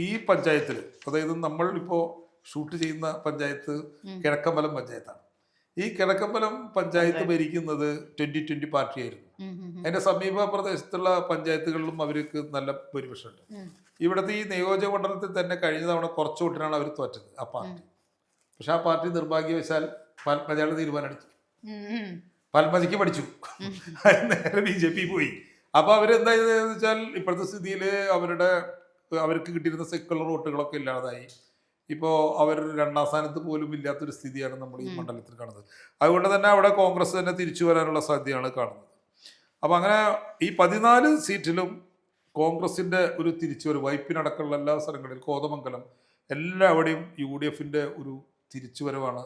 Speaker 2: ഈ പഞ്ചായത്തിൽ, അതായത് നമ്മൾ ഇപ്പോൾ ഷൂട്ട് ചെയ്യുന്ന പഞ്ചായത്ത് കിഴക്കമ്പലം പഞ്ചായത്താണ്. ഈ കിഴക്കമ്പലം പഞ്ചായത്ത് ഭരിക്കുന്നത് 2020 പാർട്ടിയായിരുന്നു. അതിന്റെ സമീപ പ്രദേശത്തുള്ള പഞ്ചായത്തുകളിലും അവർക്ക് നല്ല ഭൂരിപക്ഷമുണ്ട്. ഇവിടുത്തെ ഈ നിയോജക മണ്ഡലത്തിൽ തന്നെ കഴിഞ്ഞ തവണ കുറച്ച് വോട്ടിനാണ് അവർ തോറ്റത് ആ പാർട്ടി. പക്ഷെ ആ പാർട്ടി നിർഭാഗ്യവശാൽ പത്മജയുടെ തീരുമാനം എടുത്തു. പത്മജയ്ക്ക് പഠിച്ചു, നേരെ BJP പോയി. അപ്പൊ അവരെന്തായത് വെച്ചാൽ ഇപ്പോഴത്തെ സ്ഥിതിയിൽ അവർക്ക് കിട്ടിയിരുന്ന സെക്കുലർ വോട്ടുകളൊക്കെ ഇല്ലാതായി. ഇപ്പോൾ അവർ 2ാം സ്ഥാനത്ത് പോലും ഇല്ലാത്തൊരു സ്ഥിതിയാണ് നമ്മൾ ഈ മണ്ഡലത്തിൽ കാണുന്നത്. അതുകൊണ്ട് തന്നെ അവിടെ കോൺഗ്രസ് തന്നെ തിരിച്ചു വരാനുള്ള സാധ്യതയാണ് കാണുന്നത്. അപ്പം അങ്ങനെ ഈ 14 സീറ്റിലും കോൺഗ്രസിൻ്റെ ഒരു തിരിച്ചുവരവ്, വൈപ്പിനടക്കമുള്ള എല്ലാ സ്ഥലങ്ങളിലും, കോതമംഗലം എല്ലാവിടെയും UDF-ന്റെ ഒരു തിരിച്ചുവരവാണ്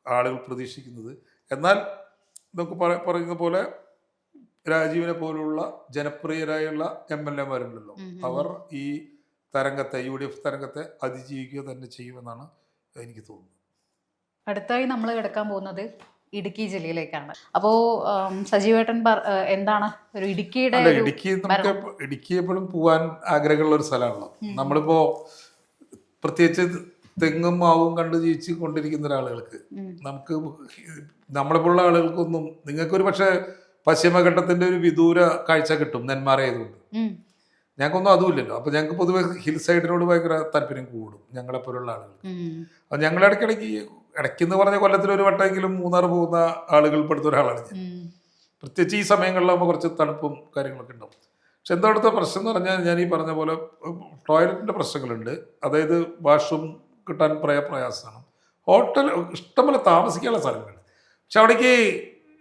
Speaker 2: ആളുകൾ പ്രതീക്ഷിക്കുന്നത്. എന്നാൽ നമുക്ക് പറയുന്ന പോലെ രാജീവിനെ പോലുള്ള ജനപ്രിയരായുള്ള MLA-മാരുണ്ടല്ലോ, അവർ ഈ തരംഗത്തെ UDF തരംഗത്തെ അതിജീവിക്കുക തന്നെ ചെയ്യുമെന്നാണ് എനിക്ക് തോന്നുന്നത്.
Speaker 1: അടുത്തായി നമ്മൾ കിടക്കാൻ പോകുന്നത് ഇടുക്കി ജില്ലയിലേക്കാണ്. അപ്പോൾ സജീവേട്ടൻ എന്താണ് ഒരു ഇടുക്കിയുടെ
Speaker 2: ഇടുക്കി എപ്പോഴും പോകാൻ ആഗ്രഹമുള്ള ഒരു സ്ഥലമാണല്ലോ. നമ്മളിപ്പോ പ്രത്യേകിച്ച് തെങ്ങും മാവും കണ്ട് ജീവിച്ച് കൊണ്ടിരിക്കുന്ന ഒരാളുകൾക്ക്, നമ്മളിപ്പോഴുള്ള ആളുകൾക്കൊന്നും, നിങ്ങൾക്കൊരു പക്ഷേ പശ്ചിമഘട്ടത്തിന്റെ ഒരു വിദൂര കാഴ്ച കിട്ടും നെന്മാറയായതുകൊണ്ട്. ഞങ്ങൾക്കൊന്നും അതുമില്ലല്ലോ. അപ്പൊ ഞങ്ങൾക്ക് പൊതുവെ ഹിൽ സൈഡിനോട് ഭയങ്കര താല്പര്യം കൂടും ഞങ്ങളെപ്പോലുള്ള ആളുകൾക്ക്. അപ്പൊ ഞങ്ങൾ ഇടയ്ക്കെന്ന് പറഞ്ഞ കൊല്ലത്തിൽ ഒരു വട്ടമെങ്കിലും മൂന്നാർ പോകുന്ന ആളുകൾ പെടുത്ത ഒരാളാണ് ഞാൻ. പ്രത്യേകിച്ച് ഈ സമയങ്ങളിലാകുമ്പോൾ കുറച്ച് തണുപ്പും കാര്യങ്ങളൊക്കെ ഉണ്ടാവും. പക്ഷെ എന്താ അവിടുത്തെ പ്രശ്നം എന്ന് പറഞ്ഞാൽ, ഞാൻ ഈ പറഞ്ഞ പോലെ ടോയ്ലറ്റിന്റെ പ്രശ്നങ്ങളുണ്ട്. അതായത് വാഷ്റൂം കിട്ടാൻ പ്രയാസമാണ്. ഹോട്ടൽ ഇഷ്ടംപോലെ താമസിക്കാനുള്ള സ്ഥലങ്ങളുണ്ട്. പക്ഷെ അവിടേക്ക്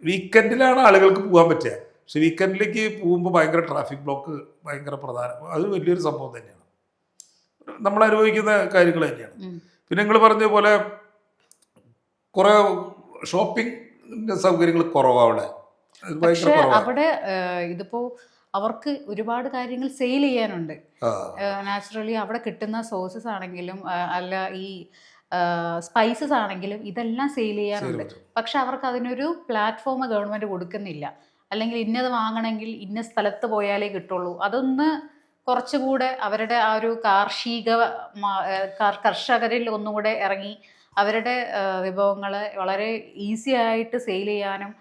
Speaker 2: വീക്കെൻഡിലാണ് ആളുകൾക്ക് പോകാൻ പറ്റുക. പക്ഷെ വീക്കെൻഡിലേക്ക് പോകുമ്പോൾ ഭയങ്കര ട്രാഫിക് ബ്ലോക്ക് ഭയങ്കര പ്രധാനം. അത് വലിയൊരു സംഭവം തന്നെയാണ്, നമ്മൾ അനുഭവിക്കുന്ന കാര്യങ്ങൾ തന്നെയാണ്. പിന്നെ നിങ്ങൾ പറഞ്ഞ പോലെ കുറേ ഷോപ്പിംഗ് സൗകര്യങ്ങൾ കുറവാണ് അവിടെ. അത് ഭയങ്കര
Speaker 1: പക്ഷെ
Speaker 2: കുറവാണ്.
Speaker 1: അവിടെ ഇതിപ്പോ അവർക്ക് ഒരുപാട് കാര്യങ്ങൾ സെയിൽ ചെയ്യാനുണ്ട്.
Speaker 2: ആ
Speaker 1: നാച്ചുറലി അവിടെ കിട്ടുന്ന സോഴ്സസ് ആണെങ്കിലും അല്ല ഈ സ്പൈസസ് ആണെങ്കിലും ഇതെല്ലാം സെയിൽ ചെയ്യാനുണ്ട്.
Speaker 2: പറ്റും.
Speaker 1: പക്ഷെ അവർക്ക് അതിനൊരു പ്ലാറ്റ്ഫോം ഗവൺമെന്റ് കൊടുക്കുന്നില്ല. അല്ലെങ്കിൽ ഇന്നത് വാങ്ങണമെങ്കിൽ ഇന്ന സ്ഥലത്ത് പോയാലേ കിട്ടുള്ളൂ. അതൊന്ന് കുറച്ചുകൂടെ അവരുടെ ആ ഒരു കാർഷിക കർഷകരിൽ ഒന്നുകൂടെ ഇറങ്ങി അവരുടെ വിഭവങ്ങൾ വളരെ ഈസി ആയിട്ട് സെയിൽ ചെയ്യാനും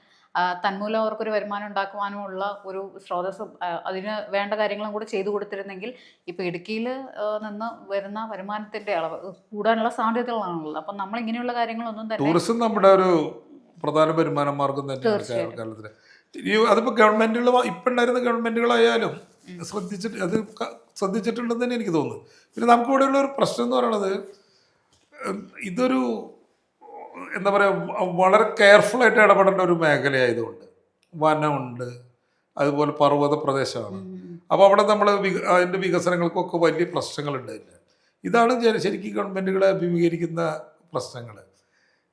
Speaker 1: തന്മൂലം അവർക്കൊരു വരുമാനം ഉണ്ടാക്കുവാനുമുള്ള ഒരു സ്രോതസ് അതിന് വേണ്ട കാര്യങ്ങളും കൂടെ ചെയ്തു കൊടുത്തിരുന്നെങ്കിൽ ഇപ്പോൾ ഇടുക്കിയിൽ നിന്ന് വരുന്ന വരുമാനത്തിന്റെ അളവ് കൂടാനുള്ള സാധ്യതകളാണുള്ളത്. അപ്പം നമ്മൾ ഇങ്ങനെയുള്ള കാര്യങ്ങളൊന്നും തന്നെ
Speaker 2: ടൂറിസം നമ്മുടെ ഒരു പ്രധാന വരുമാന മാർഗം തന്നെയാണ് കേരളത്തിൽ. അതിപ്പോൾ ഗവൺമെന്റുകൾ ഇപ്പം ഉണ്ടായിരുന്ന ഗവൺമെന്റുകളായാലും ശ്രദ്ധിച്ചിട്ടുണ്ടെന്ന് തന്നെ എനിക്ക് തോന്നുന്നു. പിന്നെ നമുക്കിവിടെയുള്ള ഒരു പ്രശ്നം എന്ന് പറയുന്നത് ഇതൊരു എന്താ പറയുക വളരെ കെയർഫുള്ളായിട്ട് ഇടപെടേണ്ട ഒരു മേഖലയായതുകൊണ്ട് വനമുണ്ട്, അതുപോലെ പർവ്വത പ്രദേശമാണ്. അപ്പോൾ അവിടെ നമ്മൾ അതിൻ്റെ വികസനങ്ങൾക്കൊക്കെ വലിയ പ്രശ്നങ്ങളുണ്ടായില്ല. ഇതാണ് ശരിക്കും ഗവൺമെൻറ്റുകളെ അഭിമുഖീകരിക്കുന്ന പ്രശ്നങ്ങൾ.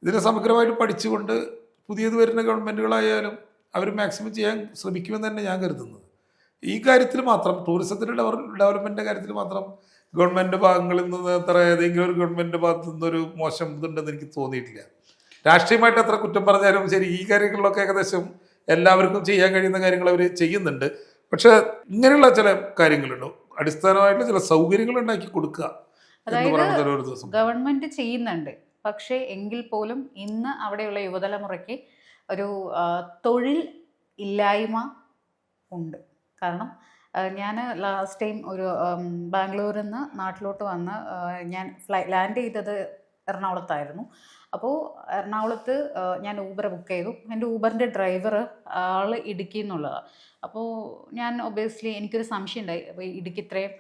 Speaker 2: ഇതിനെ സമഗ്രമായിട്ട് പഠിച്ചുകൊണ്ട് പുതിയത് വരുന്ന ഗവൺമെൻറ്റുകളായാലും അവർ മാക്സിമം ചെയ്യാൻ ശ്രമിക്കുമെന്ന് തന്നെ ഞാൻ കരുതുന്നത്. ഈ കാര്യത്തിൽ മാത്രം ടൂറിസത്തിൻ്റെ ഡെവലപ്മെൻറ്റിൻ്റെ കാര്യത്തിൽ മാത്രം ഗവൺമെൻറ് ഭാഗങ്ങളിൽ നിന്ന് അത്ര ഏതെങ്കിലും ഒരു ഗവൺമെൻറ് ഭാഗത്തു നിന്നൊരു മോശം ഇതുണ്ടെന്ന് എനിക്ക് തോന്നിയിട്ടില്ല. രാഷ്ട്രീയമായിട്ട് എത്ര കുറ്റം പറഞ്ഞാലും ശരി, ഈ കാര്യങ്ങളിലൊക്കെ ഏകദേശം എല്ലാവർക്കും ചെയ്യാൻ കഴിയുന്ന കാര്യങ്ങൾ അവർ ചെയ്യുന്നുണ്ട്. പക്ഷെ ഇങ്ങനെയുള്ള ചില കാര്യങ്ങളുണ്ട്, അടിസ്ഥാനമായിട്ടുള്ള ചില സൗകര്യങ്ങൾ ഉണ്ടാക്കി കൊടുക്കുക.
Speaker 1: അതായത് ഗവൺമെന്റ് ചെയ്യുന്നുണ്ട്, പക്ഷേ എങ്കിൽ പോലും ഇന്ന് അവിടെയുള്ള യുവതലമുറയ്ക്ക് ഒരു തൊഴിൽ ഇല്ലായ്മ ഉണ്ട്. കാരണം ഞാൻ ലാസ്റ്റ് ടൈം ഒരു ബാംഗ്ലൂരിൽ നിന്ന് നാട്ടിലോട്ട് വന്ന് ഞാൻ ലാൻഡ് ചെയ്തത് എറണാകുളത്തായിരുന്നു. അപ്പോൾ എറണാകുളത്ത് ഞാൻ ഊബർ ബുക്ക് ചെയ്തു. എൻ്റെ ഊബറിൻ്റെ ഡ്രൈവർ ആൾ ഇടുക്കി എന്നുള്ളതാണ്. അപ്പോൾ ഞാൻ ഒബിയസ്ലി എനിക്കൊരു സംശയം ഉണ്ടായി, അപ്പോൾ ഇടുക്കി ഇത്രയും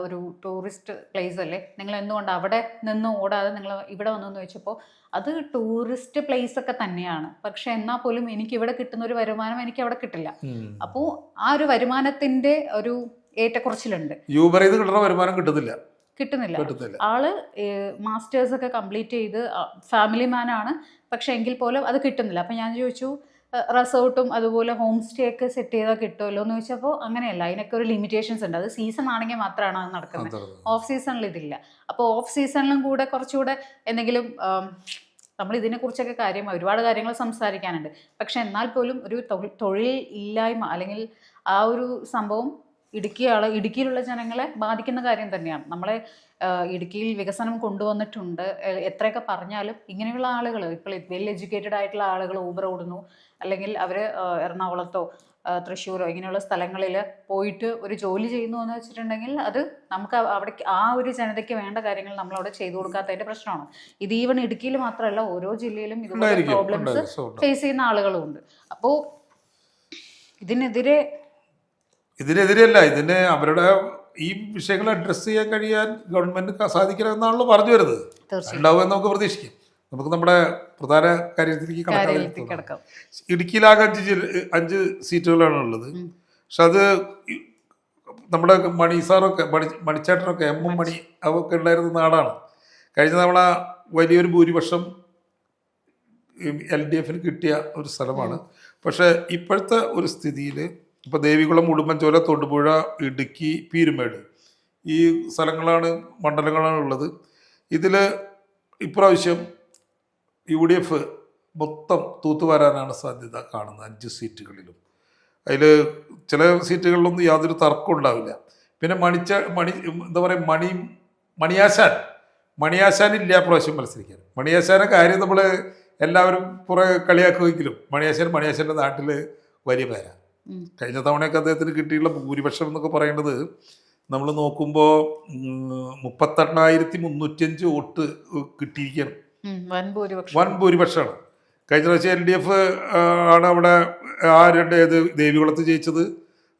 Speaker 1: ഒരു ടൂറിസ്റ്റ് പ്ലേസ് അല്ലേ, നിങ്ങൾ എന്തുകൊണ്ട് അവിടെ നിന്ന് ഓടാതെ നിങ്ങൾ ഇവിടെ വന്നെന്ന് ചോദിച്ചപ്പോൾ അത് ടൂറിസ്റ്റ് പ്ലേസ് ഒക്കെ തന്നെയാണ്, പക്ഷെ എന്നാൽ പോലും എനിക്ക് ഇവിടെ കിട്ടുന്ന ഒരു വരുമാനം എനിക്ക് അവിടെ കിട്ടില്ല. അപ്പോൾ ആ ഒരു വരുമാനത്തിന്റെ ഒരു ഏറ്റക്കുറച്ചിലുണ്ട്.
Speaker 2: യൂബർ ചെയ്ത് കിട്ടുന്ന വരുമാനം കിട്ടുന്നില്ല.
Speaker 1: ആള് മാസ്റ്റേഴ്സ് ഒക്കെ കംപ്ലീറ്റ് ചെയ്ത് ഫാമിലി മാൻ ആണ്, പക്ഷെ എങ്കിൽ പോലും അത് കിട്ടുന്നില്ല. അപ്പം ഞാൻ ചോദിച്ചു റിസോർട്ടും അതുപോലെ ഹോം സ്റ്റേ ഒക്കെ സെറ്റ് ചെയ്താൽ കിട്ടുമല്ലോ എന്ന് ചോദിച്ചപ്പോൾ അങ്ങനെയല്ല, അതിനൊക്കെ ഒരു ലിമിറ്റേഷൻസ് ഉണ്ട്. അത് സീസൺ ആണെങ്കിൽ മാത്രമാണ് അത് നടക്കുന്നത്, ഓഫ് സീസണിൽ ഇതില്ല. അപ്പോൾ ഓഫ് സീസണിലും കൂടെ കുറച്ചുകൂടെ എന്തെങ്കിലും നമ്മൾ ഇതിനെക്കുറിച്ചൊക്കെ ഒരുപാട് കാര്യങ്ങൾ സംസാരിക്കാനുണ്ട്. പക്ഷെ എന്നാൽ പോലും ഒരു തൊഴിൽ ഇല്ലായ്മ അല്ലെങ്കിൽ ആ ഒരു സംഭവം ഇടുക്കിയിലുള്ള ജനങ്ങളെ ബാധിക്കുന്ന കാര്യം തന്നെയാണ്. നമ്മളെ ഇടുക്കിയിൽ വികസനം കൊണ്ടുവന്നിട്ടുണ്ട് എത്രയൊക്കെ പറഞ്ഞാലും ഇങ്ങനെയുള്ള ആളുകൾ ഇപ്പോൾ വെൽ എഡ്യൂക്കേറ്റഡ് ആയിട്ടുള്ള ആളുകൾ ഊബർ ഓടുന്നു, അല്ലെങ്കിൽ അവർ എറണാകുളത്തോ തൃശ്ശൂരോ ഇങ്ങനെയുള്ള സ്ഥലങ്ങളിൽ പോയിട്ട് ഒരു ജോലി ചെയ്യുന്നു എന്ന് വെച്ചിട്ടുണ്ടെങ്കിൽ അത് നമുക്ക് അവിടെ ആ ഒരു ജനതയ്ക്ക് വേണ്ട കാര്യങ്ങൾ നമ്മളവിടെ ചെയ്തു കൊടുക്കാത്തതിൻ്റെ പ്രശ്നമാണ്. ഇത് ഈവൻ ഇടുക്കിയിൽ മാത്രമല്ല, ഓരോ ജില്ലയിലും ഇതുപോലെ പ്രോബ്ലംസ് ഫേസ് ചെയ്യുന്ന ആളുകളും ഉണ്ട്. അപ്പോൾ
Speaker 2: ഇതിനെതിരെയല്ല, ഇതിന് അവരുടെ ഈ വിഷയങ്ങൾ അഡ്രസ്സ് ചെയ്യാൻ കഴിയാൻ ഗവൺമെന്റ് സാധിക്കണമെന്നാണല്ലോ പറഞ്ഞു വരുന്നത്. ഉണ്ടാവുമെന്ന് നമുക്ക് പ്രതീക്ഷിക്കാം. നമുക്ക് നമ്മുടെ പ്രധാന കാര്യത്തിലേക്ക് കടക്കാം. ഇടുക്കിയിലാകെ 5 സീറ്റുകളാണ് ഉള്ളത്. പക്ഷെ അത് നമ്മുടെ മണിച്ചേട്ടനൊക്കെ എം മണി അവൊക്കെ ഉണ്ടായിരുന്ന നാടാണ്. കഴിഞ്ഞ തവണ വലിയൊരു ഭൂരിപക്ഷം LDF കിട്ടിയ ഒരു സ്ഥലമാണ്. പക്ഷെ ഇപ്പോഴത്തെ ഒരു സ്ഥിതിയിൽ ഇപ്പോൾ ദേവികുളം, ഉടുമ്പൻചോല, തൊടുപുഴ, ഇടുക്കി, പീരുമേട് ഈ മണ്ഡലങ്ങളാണ് ഉള്ളത്. ഇതിൽ ഇപ്രാവശ്യം UDF മൊത്തം തൂത്തുവാരാനാണ് സാധ്യത കാണുന്നത് 5 സീറ്റുകളിലും. അതിൽ ചില സീറ്റുകളിലൊന്നും യാതൊരു തർക്കം ഉണ്ടാവില്ല. പിന്നെ എന്താ പറയുക മണിയാശാനില്ല പ്രാവശ്യം മത്സരിക്കാൻ. മണിയാശാനെ കാര്യം നമ്മൾ എല്ലാവരും കുറേ കളിയാക്കുമെങ്കിലും മണിയാശാൻ്റെ നാട്ടിൽ വലിയ പേരാണ്. കഴിഞ്ഞ തവണയൊക്കെ അദ്ദേഹത്തിന് കിട്ടിയുള്ള ഭൂരിപക്ഷം എന്നൊക്കെ പറയുന്നത് നമ്മൾ നോക്കുമ്പോൾ 38,305 വോട്ട് കിട്ടിയിരിക്കുകയാണ്. വൻ ഭൂരിപക്ഷമാണ്. കഴിഞ്ഞ പ്രാവശ്യം LDF ആണ് അവിടെ ആ 2 ദേവികുളത്ത് ജയിച്ചത്,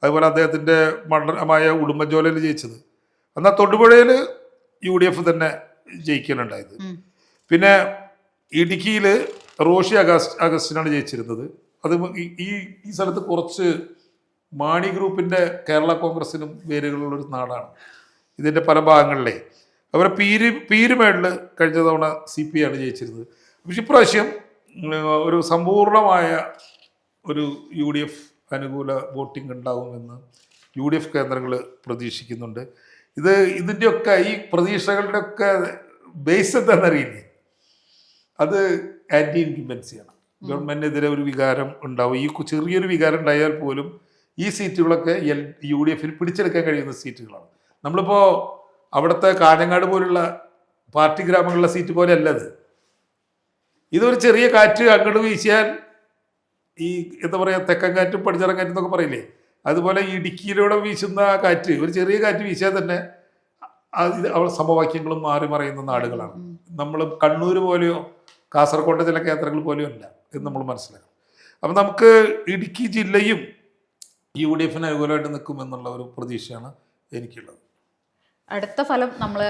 Speaker 2: അതുപോലെ അദ്ദേഹത്തിൻ്റെ മണ്ഡലമായ ഉടുമ്പൻചോലയിൽ ജയിച്ചത്. എന്നാൽ തൊടുപുഴയിൽ UDF തന്നെ ജയിക്കാനുണ്ടായത്. പിന്നെ ഇടുക്കിയിൽ റോഷി അഗസ്റ്റിനാണ് ജയിച്ചിരുന്നത്. അത് ഈ സ്ഥലത്ത് കുറച്ച് മാണി ഗ്രൂപ്പിൻ്റെ കേരള കോൺഗ്രസിനും വേരുകളുള്ളൊരു നാടാണ് ഇതിൻ്റെ പല ഭാഗങ്ങളിലെ. അതുപോലെ പീരുമേടിൽ കഴിഞ്ഞ തവണ CPI ആണ് ജയിച്ചിരുന്നത്. പക്ഷെ ഇപ്രാവശ്യം ഒരു സമ്പൂർണമായ ഒരു UDF അനുകൂല വോട്ടിംഗ് ഉണ്ടാകുമെന്ന് UDF കേന്ദ്രങ്ങൾ പ്രതീക്ഷിക്കുന്നുണ്ട്. ഇതിൻ്റെയൊക്കെ ഈ പ്രതീക്ഷകളുടെ ഒക്കെ ബേസ് എന്താണെന്നറിയില്ലേ, അത് ആൻറ്റി ഇൻക്യുംബൻസിയാണ്. ഗവൺമെൻറ്റിനെതിരെ ഒരു വികാരം ഉണ്ടാവും. ഈ ചെറിയൊരു വികാരം ഉണ്ടായാൽ പോലും ഈ സീറ്റുകളൊക്കെ UDF പിടിച്ചെടുക്കാൻ കഴിയുന്ന സീറ്റുകളാണ്. നമ്മളിപ്പോൾ അവിടുത്തെ കാഞ്ഞങ്ങാട് പോലുള്ള പാർട്ടി ഗ്രാമങ്ങളിലെ സീറ്റ് പോലെ അല്ലത്. ഇതൊരു ചെറിയ കാറ്റ് അങ്ങോട്ട് വീശിയാൽ, ഈ എന്താ പറയുക, തെക്കൻ കാറ്റും പടിഞ്ഞാറൻ കാറ്റും എന്നൊക്കെ പറയില്ലേ, അതുപോലെ ഇടുക്കിയിലൂടെ വീശുന്ന കാറ്റ്, ഒരു ചെറിയ കാറ്റ് വീശിയാൽ തന്നെ അവിടെ സമവാക്യങ്ങളും മാറി മറയുന്ന നാടുകളാണ്. നമ്മൾ കണ്ണൂർ പോലെയോ കാസർഗോഡ് ചില കേന്ദ്രങ്ങൾ പോലെയോ അല്ല എന്ന് നമ്മൾ മനസ്സിലാക്കണം. അപ്പം നമുക്ക് ഇടുക്കി ജില്ലയും UDF അനുകൂലമായിട്ട് നിൽക്കുമെന്നുള്ള ഒരു പ്രതീക്ഷയാണ് എനിക്കുള്ളത്.
Speaker 1: അടുത്ത ഫലം നമ്മൾ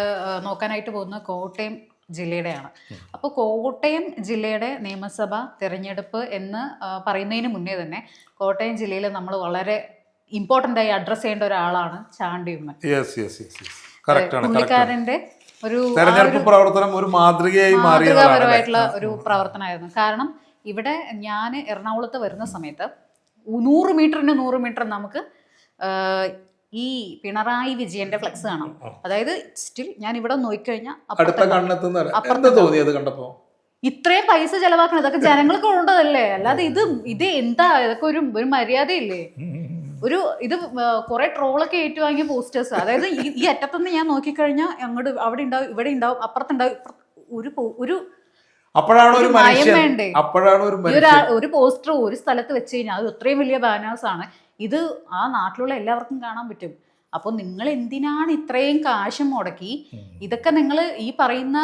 Speaker 1: നോക്കാനായിട്ട് പോകുന്നത് കോട്ടയം ജില്ലയുടെയാണ്. അപ്പോൾ കോട്ടയം ജില്ലയുടെ നിയമസഭാ തിരഞ്ഞെടുപ്പ് എന്ന് പറയുന്നതിന് മുന്നേ തന്നെ കോട്ടയം ജില്ലയിൽ നമ്മൾ വളരെ ഇമ്പോർട്ടൻ്റ് ആയി അഡ്രസ്സ് ചെയ്യേണ്ട ഒരാളാണ് ചാണ്ടി ഉമ്മൻ. പുള്ളിക്കാരൻ്റെ ഒരു
Speaker 2: തെരഞ്ഞെടുപ്പ് പ്രവർത്തനം ഒരു
Speaker 1: മാതൃകാപരമായിട്ടുള്ള ഒരു പ്രവർത്തനമായിരുന്നു. കാരണം ഇവിടെ ഞാൻ എറണാകുളത്ത് വരുന്ന സമയത്ത് 100 മീറ്ററിന് 100 മീറ്റർ നമുക്ക് ഈ പിണറായി വിജയന്റെ ഫ്ലെക്സ് കാണാം. അതായത് സ്റ്റിൽ ഞാൻ ഇവിടെ നോക്കിക്കഴിഞ്ഞാൽ ഇത്രയും പൈസ ചെലവാക്കണം, ഇതൊക്കെ ജനങ്ങൾക്ക് ഉള്ളതല്ലേ, അല്ലാതെ ഇത് എന്താ, ഇതൊക്കെ ഒരു മര്യാദയില്ലേ? ഇത് കുറെ ട്രോളൊക്കെ ഏറ്റുവാങ്ങിയ പോസ്റ്റേഴ്സ്. അതായത് ഈ അറ്റത്തുനിന്ന് ഞാൻ നോക്കിക്കഴിഞ്ഞാൽ അങ്ങോട്ട് അവിടെ ഉണ്ടാവും, ഇവിടെ ഉണ്ടാവും, അപ്പുറത്തുണ്ടാവും. ഒരു പോസ്റ്റർ ഒരു സ്ഥലത്ത് വെച്ച് കഴിഞ്ഞാൽ അത് ഇത്രയും വലിയ ബാനേഴ്സ് ആണ്. ഇത് ആ നാട്ടിലുള്ള എല്ലാവർക്കും കാണാൻ പറ്റും. അപ്പോൾ നിങ്ങൾ എന്തിനാണ് ഇത്രയും കാശ് മുടക്കി? ഇതൊക്കെ നിങ്ങൾ ഈ പറയുന്ന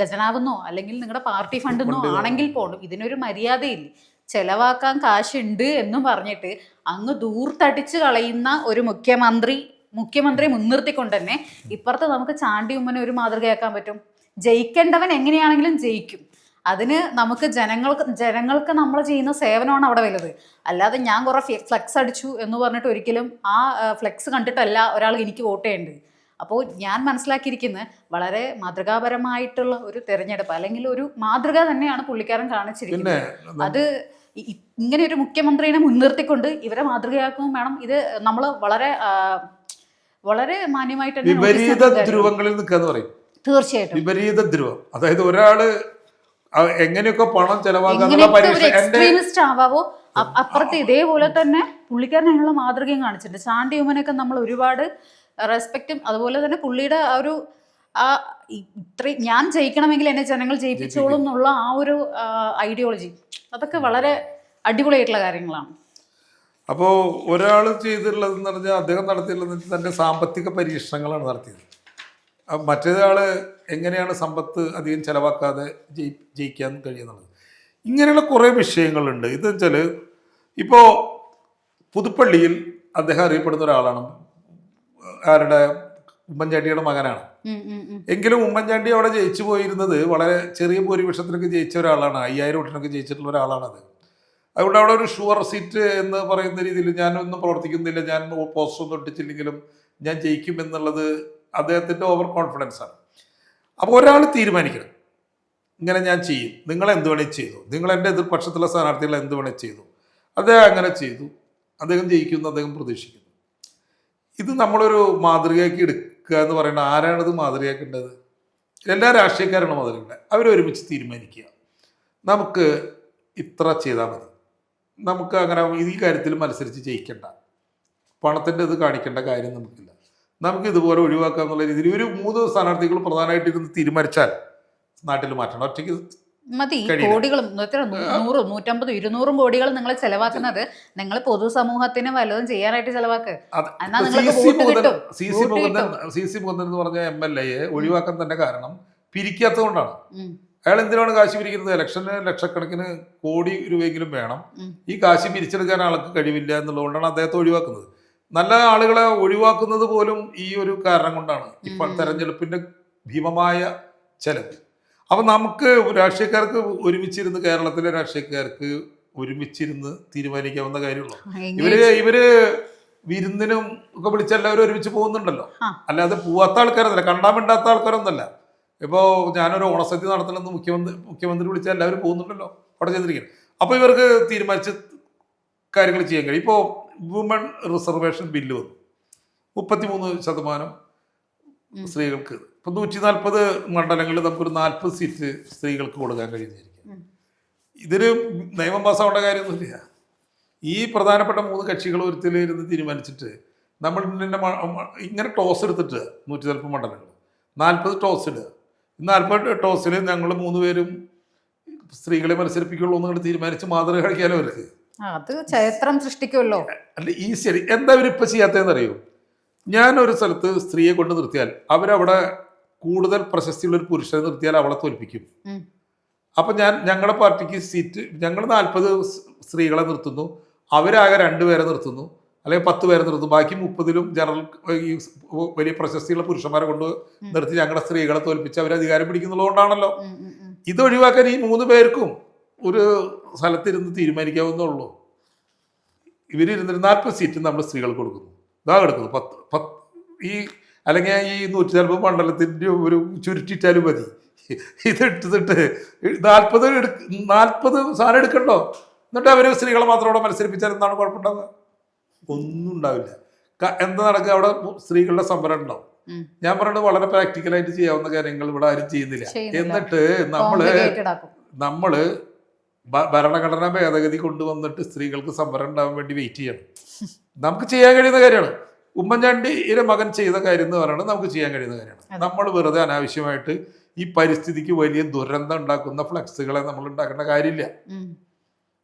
Speaker 1: ഖജനാവെന്നോ അല്ലെങ്കിൽ നിങ്ങളുടെ പാർട്ടി ഫണ്ടെന്നോ ആണെങ്കിൽ പോലും ഇതിനൊരു മര്യാദയില്ല. ചെലവാക്കാൻ കാശുണ്ട് എന്നും പറഞ്ഞിട്ട് അങ്ങ് ദൂർത്തടിച്ച് കളയുന്ന ഒരു മുഖ്യമന്ത്രി മുൻനിർത്തിക്കൊണ്ട് തന്നെ ഇപ്പുറത്ത് നമുക്ക് ചാണ്ടി ഉമ്മനെ ഒരു മാതൃകയാക്കാൻ പറ്റും. ജയിക്കേണ്ടവൻ എങ്ങനെയാണെങ്കിലും ജയിക്കും. അതിന് നമുക്ക് ജനങ്ങൾക്ക് നമ്മൾ ചെയ്യുന്ന സേവനമാണ് അവിടെ വലുത്. അല്ലാതെ ഞാൻ കുറെ ഫ്ലെക്സ് അടിച്ചു എന്ന് പറഞ്ഞിട്ട് ഒരിക്കലും ആ ഫ്ലെക്സ് കണ്ടിട്ടല്ല ഒരാൾ എനിക്ക് വോട്ട് ചെയ്യേണ്ടത്. അപ്പോൾ ഞാൻ മനസ്സിലാക്കിയിരിക്കുന്നത് വളരെ മാതൃകാപരമായിട്ടുള്ള ഒരു തെരഞ്ഞെടുപ്പ്, അല്ലെങ്കിൽ ഒരു മാതൃക തന്നെയാണ് പുള്ളിക്കാരൻ കാണിച്ചിരിക്കുന്നത്. അത് ഇങ്ങനെ ഒരു മുഖ്യമന്ത്രിനെ മുൻനിർത്തിക്കൊണ്ട് ഇവരെ മാതൃകയാക്കുകയും വേണം. ഇത് നമ്മൾ വളരെ മാന്യമായിട്ട് തീർച്ചയായിട്ടും
Speaker 2: വിപരീത ധ്രുവം. അതായത് ഒരാള് എങ്ങനെയൊക്കെ പണം
Speaker 1: എക്സ്ട്രീമിസ്റ്റ് ആവാവോ, അപ്പുറത്ത് ഇതേപോലെ തന്നെ പുള്ളിക്കാരൻ അതിനുള്ള മാതൃകയും കാണിച്ചിട്ടുണ്ട്. ചാണ്ടി ഉമ്മനൊക്കെ നമ്മൾ ഒരുപാട് റെസ്പെക്റ്റും, അതുപോലെ തന്നെ പുള്ളിയുടെ ആ ഒരു ഇത്രയും ഞാൻ ജയിക്കണമെങ്കിൽ എന്നെ ജനങ്ങൾ ജയിപ്പിച്ചോളും എന്നുള്ള ആ ഒരു ഐഡിയോളജി, അതൊക്കെ വളരെ അടിപൊളിയായിട്ടുള്ള കാര്യങ്ങളാണ്.
Speaker 2: അപ്പോൾ ഒരാൾ ചെയ്തിട്ടുള്ളതെന്ന് പറഞ്ഞാൽ അദ്ദേഹം നടത്തിയിട്ടുള്ളത് തൻ്റെ സാമ്പത്തിക പരീക്ഷണങ്ങളാണ് നടത്തിയത്. മറ്റേയാൾ എങ്ങനെയാണ് സമ്പത്ത് അധികം ചിലവാക്കാതെ ജയിക്കാൻ കഴിയുന്നത്. ഇങ്ങനെയുള്ള കുറേ വിഷയങ്ങളുണ്ട്. ഇതെന്ന് വെച്ചാൽ ഇപ്പോൾ പുതുപ്പള്ളിയിൽ അദ്ദേഹം അറിയപ്പെടുന്ന ഒരാളാണ്, ആരുടെ, ഉമ്മൻചാണ്ടിയുടെ മകനാണ്. എങ്കിലും ഉമ്മൻചാണ്ടി അവിടെ ജയിച്ചു പോയിരുന്നത് വളരെ ചെറിയ ഭൂരിപക്ഷത്തിനൊക്കെ ജയിച്ച ഒരാളാണ്, 5000 വോട്ടിനൊക്കെ ജയിച്ചിട്ടുള്ള ഒരാളാണത്. അതുകൊണ്ട് അവിടെ ഒരു ഷുവർ സീറ്റ് എന്ന് പറയുന്ന രീതിയിൽ ഞാനൊന്നും പ്രവർത്തിക്കുന്നില്ല, ഞാൻ പോസ്റ്റൊന്നും ഒട്ടിച്ചില്ലെങ്കിലും ഞാൻ ജയിക്കും എന്നുള്ളത് അദ്ദേഹത്തിൻ്റെ ഓവർ കോൺഫിഡൻസ് ആണ്. അപ്പോൾ ഒരാൾ തീരുമാനിക്കണം, ഇങ്ങനെ ഞാൻ ചെയ്യും, നിങ്ങൾ എന്ത് വേണേൽ ചെയ്തു, നിങ്ങൾ എൻ്റെ എതിർപക്ഷത്തുള്ള സ്ഥാനാർത്ഥികൾ എന്ത് വേണേൽ ചെയ്തു. അദ്ദേഹം അങ്ങനെ ചെയ്തു, അദ്ദേഹം ജയിക്കുമെന്ന് അദ്ദേഹം പ്രതീക്ഷിക്കുന്നു. ഇത് നമ്മളൊരു മാതൃകയാക്കി എടുക്കുക എന്ന് പറയുന്നത്, ആരാണിത് മാതൃകയാക്കേണ്ടത്? എല്ലാ രാഷ്ട്രീയക്കാരാണ് മാതൃകയുണ്ട്. അവരൊരുമിച്ച് തീരുമാനിക്കുക, നമുക്ക് ഇത്ര ചെയ്താൽ മതി, നമുക്ക് അങ്ങനെ ഈ കാര്യത്തിൽ മത്സരിച്ച് ജയിക്കേണ്ട, പണത്തിൻ്റെ ഇത് കാണിക്കേണ്ട കാര്യം നമുക്കില്ല, നമുക്ക് ഇതുപോലെ ഒഴിവാക്കുക എന്നുള്ള രീതിയിൽ ഒരു 3 സ്ഥാനാർത്ഥികൾ പ്രധാനമായിട്ട് ഇരുന്ന് തീരുമാനിച്ചാൽ നാട്ടിൽ മാറ്റണം. ഒറ്റയ്ക്ക്
Speaker 1: മതി. കോടികളും 100, 150, 200 കോടികൾ നിങ്ങൾ ചെലവാക്കുന്നത് നിങ്ങൾ പൊതുസമൂഹത്തിന് വല്ലതും ചെയ്യാനായിട്ട് ചെലവാക്ക്.
Speaker 2: സി മുകുന്ദൻ എന്ന് പറഞ്ഞ MLA ഒഴിവാക്കാൻ തന്നെ കാരണം പിരിക്കാത്തതുകൊണ്ടാണ്. അയാൾ എന്തിനാണ് കാശ് പിരിക്കുന്നത്? ഇലക്ഷന് ലക്ഷക്കണക്കിന് കോടി രൂപയെങ്കിലും വേണം. ഈ കാശ് പിരിച്ചെടുക്കാൻ ആൾക്ക് കഴിവില്ല എന്നുള്ളതുകൊണ്ടാണ് അദ്ദേഹത്തെ ഒഴിവാക്കുന്നത്. നല്ല ആളുകളെ ഒഴിവാക്കുന്നത് പോലും ഈ ഒരു കാരണം കൊണ്ടാണ്, ഇപ്പോൾ തെരഞ്ഞെടുപ്പിന്റെ ഭീമമായ ചെലവ്. അപ്പം നമുക്ക് രാഷ്ട്രീയക്കാർക്ക് ഒരുമിച്ചിരുന്ന്, കേരളത്തിലെ രാഷ്ട്രീയക്കാർക്ക് ഒരുമിച്ചിരുന്ന് തീരുമാനിക്കാവുന്ന കാര്യമുള്ളൂ. ഇവര് വിരുന്നിനും ഒക്കെ വിളിച്ച എല്ലാവരും ഒരുമിച്ച് പോകുന്നുണ്ടല്ലോ, അല്ലാതെ പോവാത്ത ആൾക്കാരൊന്നുമല്ല, കണ്ടാൻ വേണ്ടാത്ത ആൾക്കാരൊന്നുമല്ല. ഇപ്പോൾ ഞാനൊരു ഓണസദ്യ നടത്തണമെന്ന് മുഖ്യമന്ത്രി വിളിച്ചാൽ എല്ലാവരും പോകുന്നുണ്ടല്ലോ അവിടെ ചെന്നിരിക്കുന്നത്. അപ്പോൾ ഇവർക്ക് തീരുമാനിച്ച് കാര്യങ്ങൾ ചെയ്യാൻ കഴിയും. ഇപ്പോൾ വുമൺ റിസർവേഷൻ ബില്ല് വന്നു, 33% സ്ത്രീകൾക്ക്. ഇപ്പം 140 മണ്ഡലങ്ങളിൽ നമുക്കൊരു 40 സീറ്റ് സ്ത്രീകൾക്ക് കൊടുക്കാൻ കഴിയുന്നതായിരിക്കും. ഇതിന് നിയമം പാസ്സാവേണ്ട കാര്യമൊന്നുമില്ല. ഈ പ്രധാനപ്പെട്ട 3 കക്ഷികൾ ഒരുത്തിലിരുന്ന് തീരുമാനിച്ചിട്ട് നമ്മൾ ഇങ്ങനെ ടോസ് എടുത്തിട്ട് 140 മണ്ഡലങ്ങൾ 40 ടോസ് ഇടുക. 40 ടോസിൽ ഞങ്ങൾ 3 പേരും സ്ത്രീകളെ മത്സരിപ്പിക്കുള്ളൂ എന്ന് തീരുമാനിച്ച് മാതൃക കളിക്കാലോ അവർക്ക്.
Speaker 1: അത് ചരിത്രം സൃഷ്ടിക്കുമല്ലോ.
Speaker 2: അല്ല ഈസിയറി എന്താ അവരിപ്പോൾ ചെയ്യാത്തതെന്ന് അറിയോ? ഞാനൊരു സ്ഥലത്ത് സ്ത്രീയെ കൊണ്ട് നിർത്തിയാൽ അവരവിടെ കൂടുതൽ പ്രശസ്തിയുള്ളൊരു പുരുഷനെ നിർത്തിയാൽ അവളെ തോൽപ്പിക്കും. അപ്പം ഞങ്ങളുടെ പാർട്ടിക്ക് സീറ്റ് ഞങ്ങൾ 40 സ്ത്രീകളെ നിർത്തുന്നു, അവരാകെ 2 പേരെ നിർത്തുന്നു, അല്ലെങ്കിൽ 10 പേരെ നിർത്തുന്നു, ബാക്കി 30ലും ജനറൽ ഈ വലിയ പ്രശസ്തിയുള്ള പുരുഷന്മാരെ കൊണ്ട് നിർത്തി ഞങ്ങളുടെ സ്ത്രീകളെ തോൽപ്പിച്ച് അവർ അധികാരം പിടിക്കുന്നുള്ളതുകൊണ്ടാണല്ലോ. ഇത് ഒഴിവാക്കാൻ ഈ 3 പേർക്കും ഒരു സ്ഥലത്തിരുന്ന് തീരുമാനിക്കാവുന്നുള്ളൂ. ഇവരിരുന്നിട്ട് 40 സീറ്റ് നമ്മൾ സ്ത്രീകൾക്ക് കൊടുക്കുന്നു, ഇതാ കിടക്കുന്നു 10 ഈ അല്ലെങ്കിൽ ഈ 140 മണ്ഡലത്തിൻ്റെ ഒരു ചുരുട്ടിട്ടാലും മതി. ഇതെടുത്തിട്ട് 40 സാധനം എടുക്കണ്ടോ? എന്നിട്ട് അവർ സ്ത്രീകളെ മാത്രം അവിടെ മത്സരിപ്പിച്ചാൽ എന്താണ് കുഴപ്പമുണ്ടാവുക? ഒന്നും ഉണ്ടാവില്ല. എന്താ നടക്കുക? അവിടെ സ്ത്രീകളുടെ സമരം ഉണ്ടാവും. ഞാൻ പറയുന്നത് വളരെ പ്രാക്ടിക്കലായിട്ട് ചെയ്യാവുന്ന കാര്യങ്ങൾ ഇവിടെ ആരും ചെയ്യുന്നില്ല. എന്നിട്ട് നമ്മള് ഭരണഘടനാ ഭേദഗതി കൊണ്ടുവന്നിട്ട് സ്ത്രീകൾക്ക് സമരം ഉണ്ടാവാൻ വേണ്ടി വെയിറ്റ് ചെയ്യണം. നമുക്ക് ചെയ്യാൻ കഴിയുന്ന കാര്യമാണ്. ഉമ്മൻചാണ്ടിയുടെ മകൻ ചെയ്ത കാര്യം എന്ന് പറയുന്നത് നമുക്ക് ചെയ്യാൻ കഴിയുന്ന കാര്യമാണ്. നമ്മൾ വെറുതെ അനാവശ്യമായിട്ട് ഈ പരിസ്ഥിതിക്ക് വലിയ ദുരന്തം ഉണ്ടാക്കുന്ന ഫ്ലെക്സുകളെ നമ്മൾ ഉണ്ടാക്കേണ്ട കാര്യമില്ല.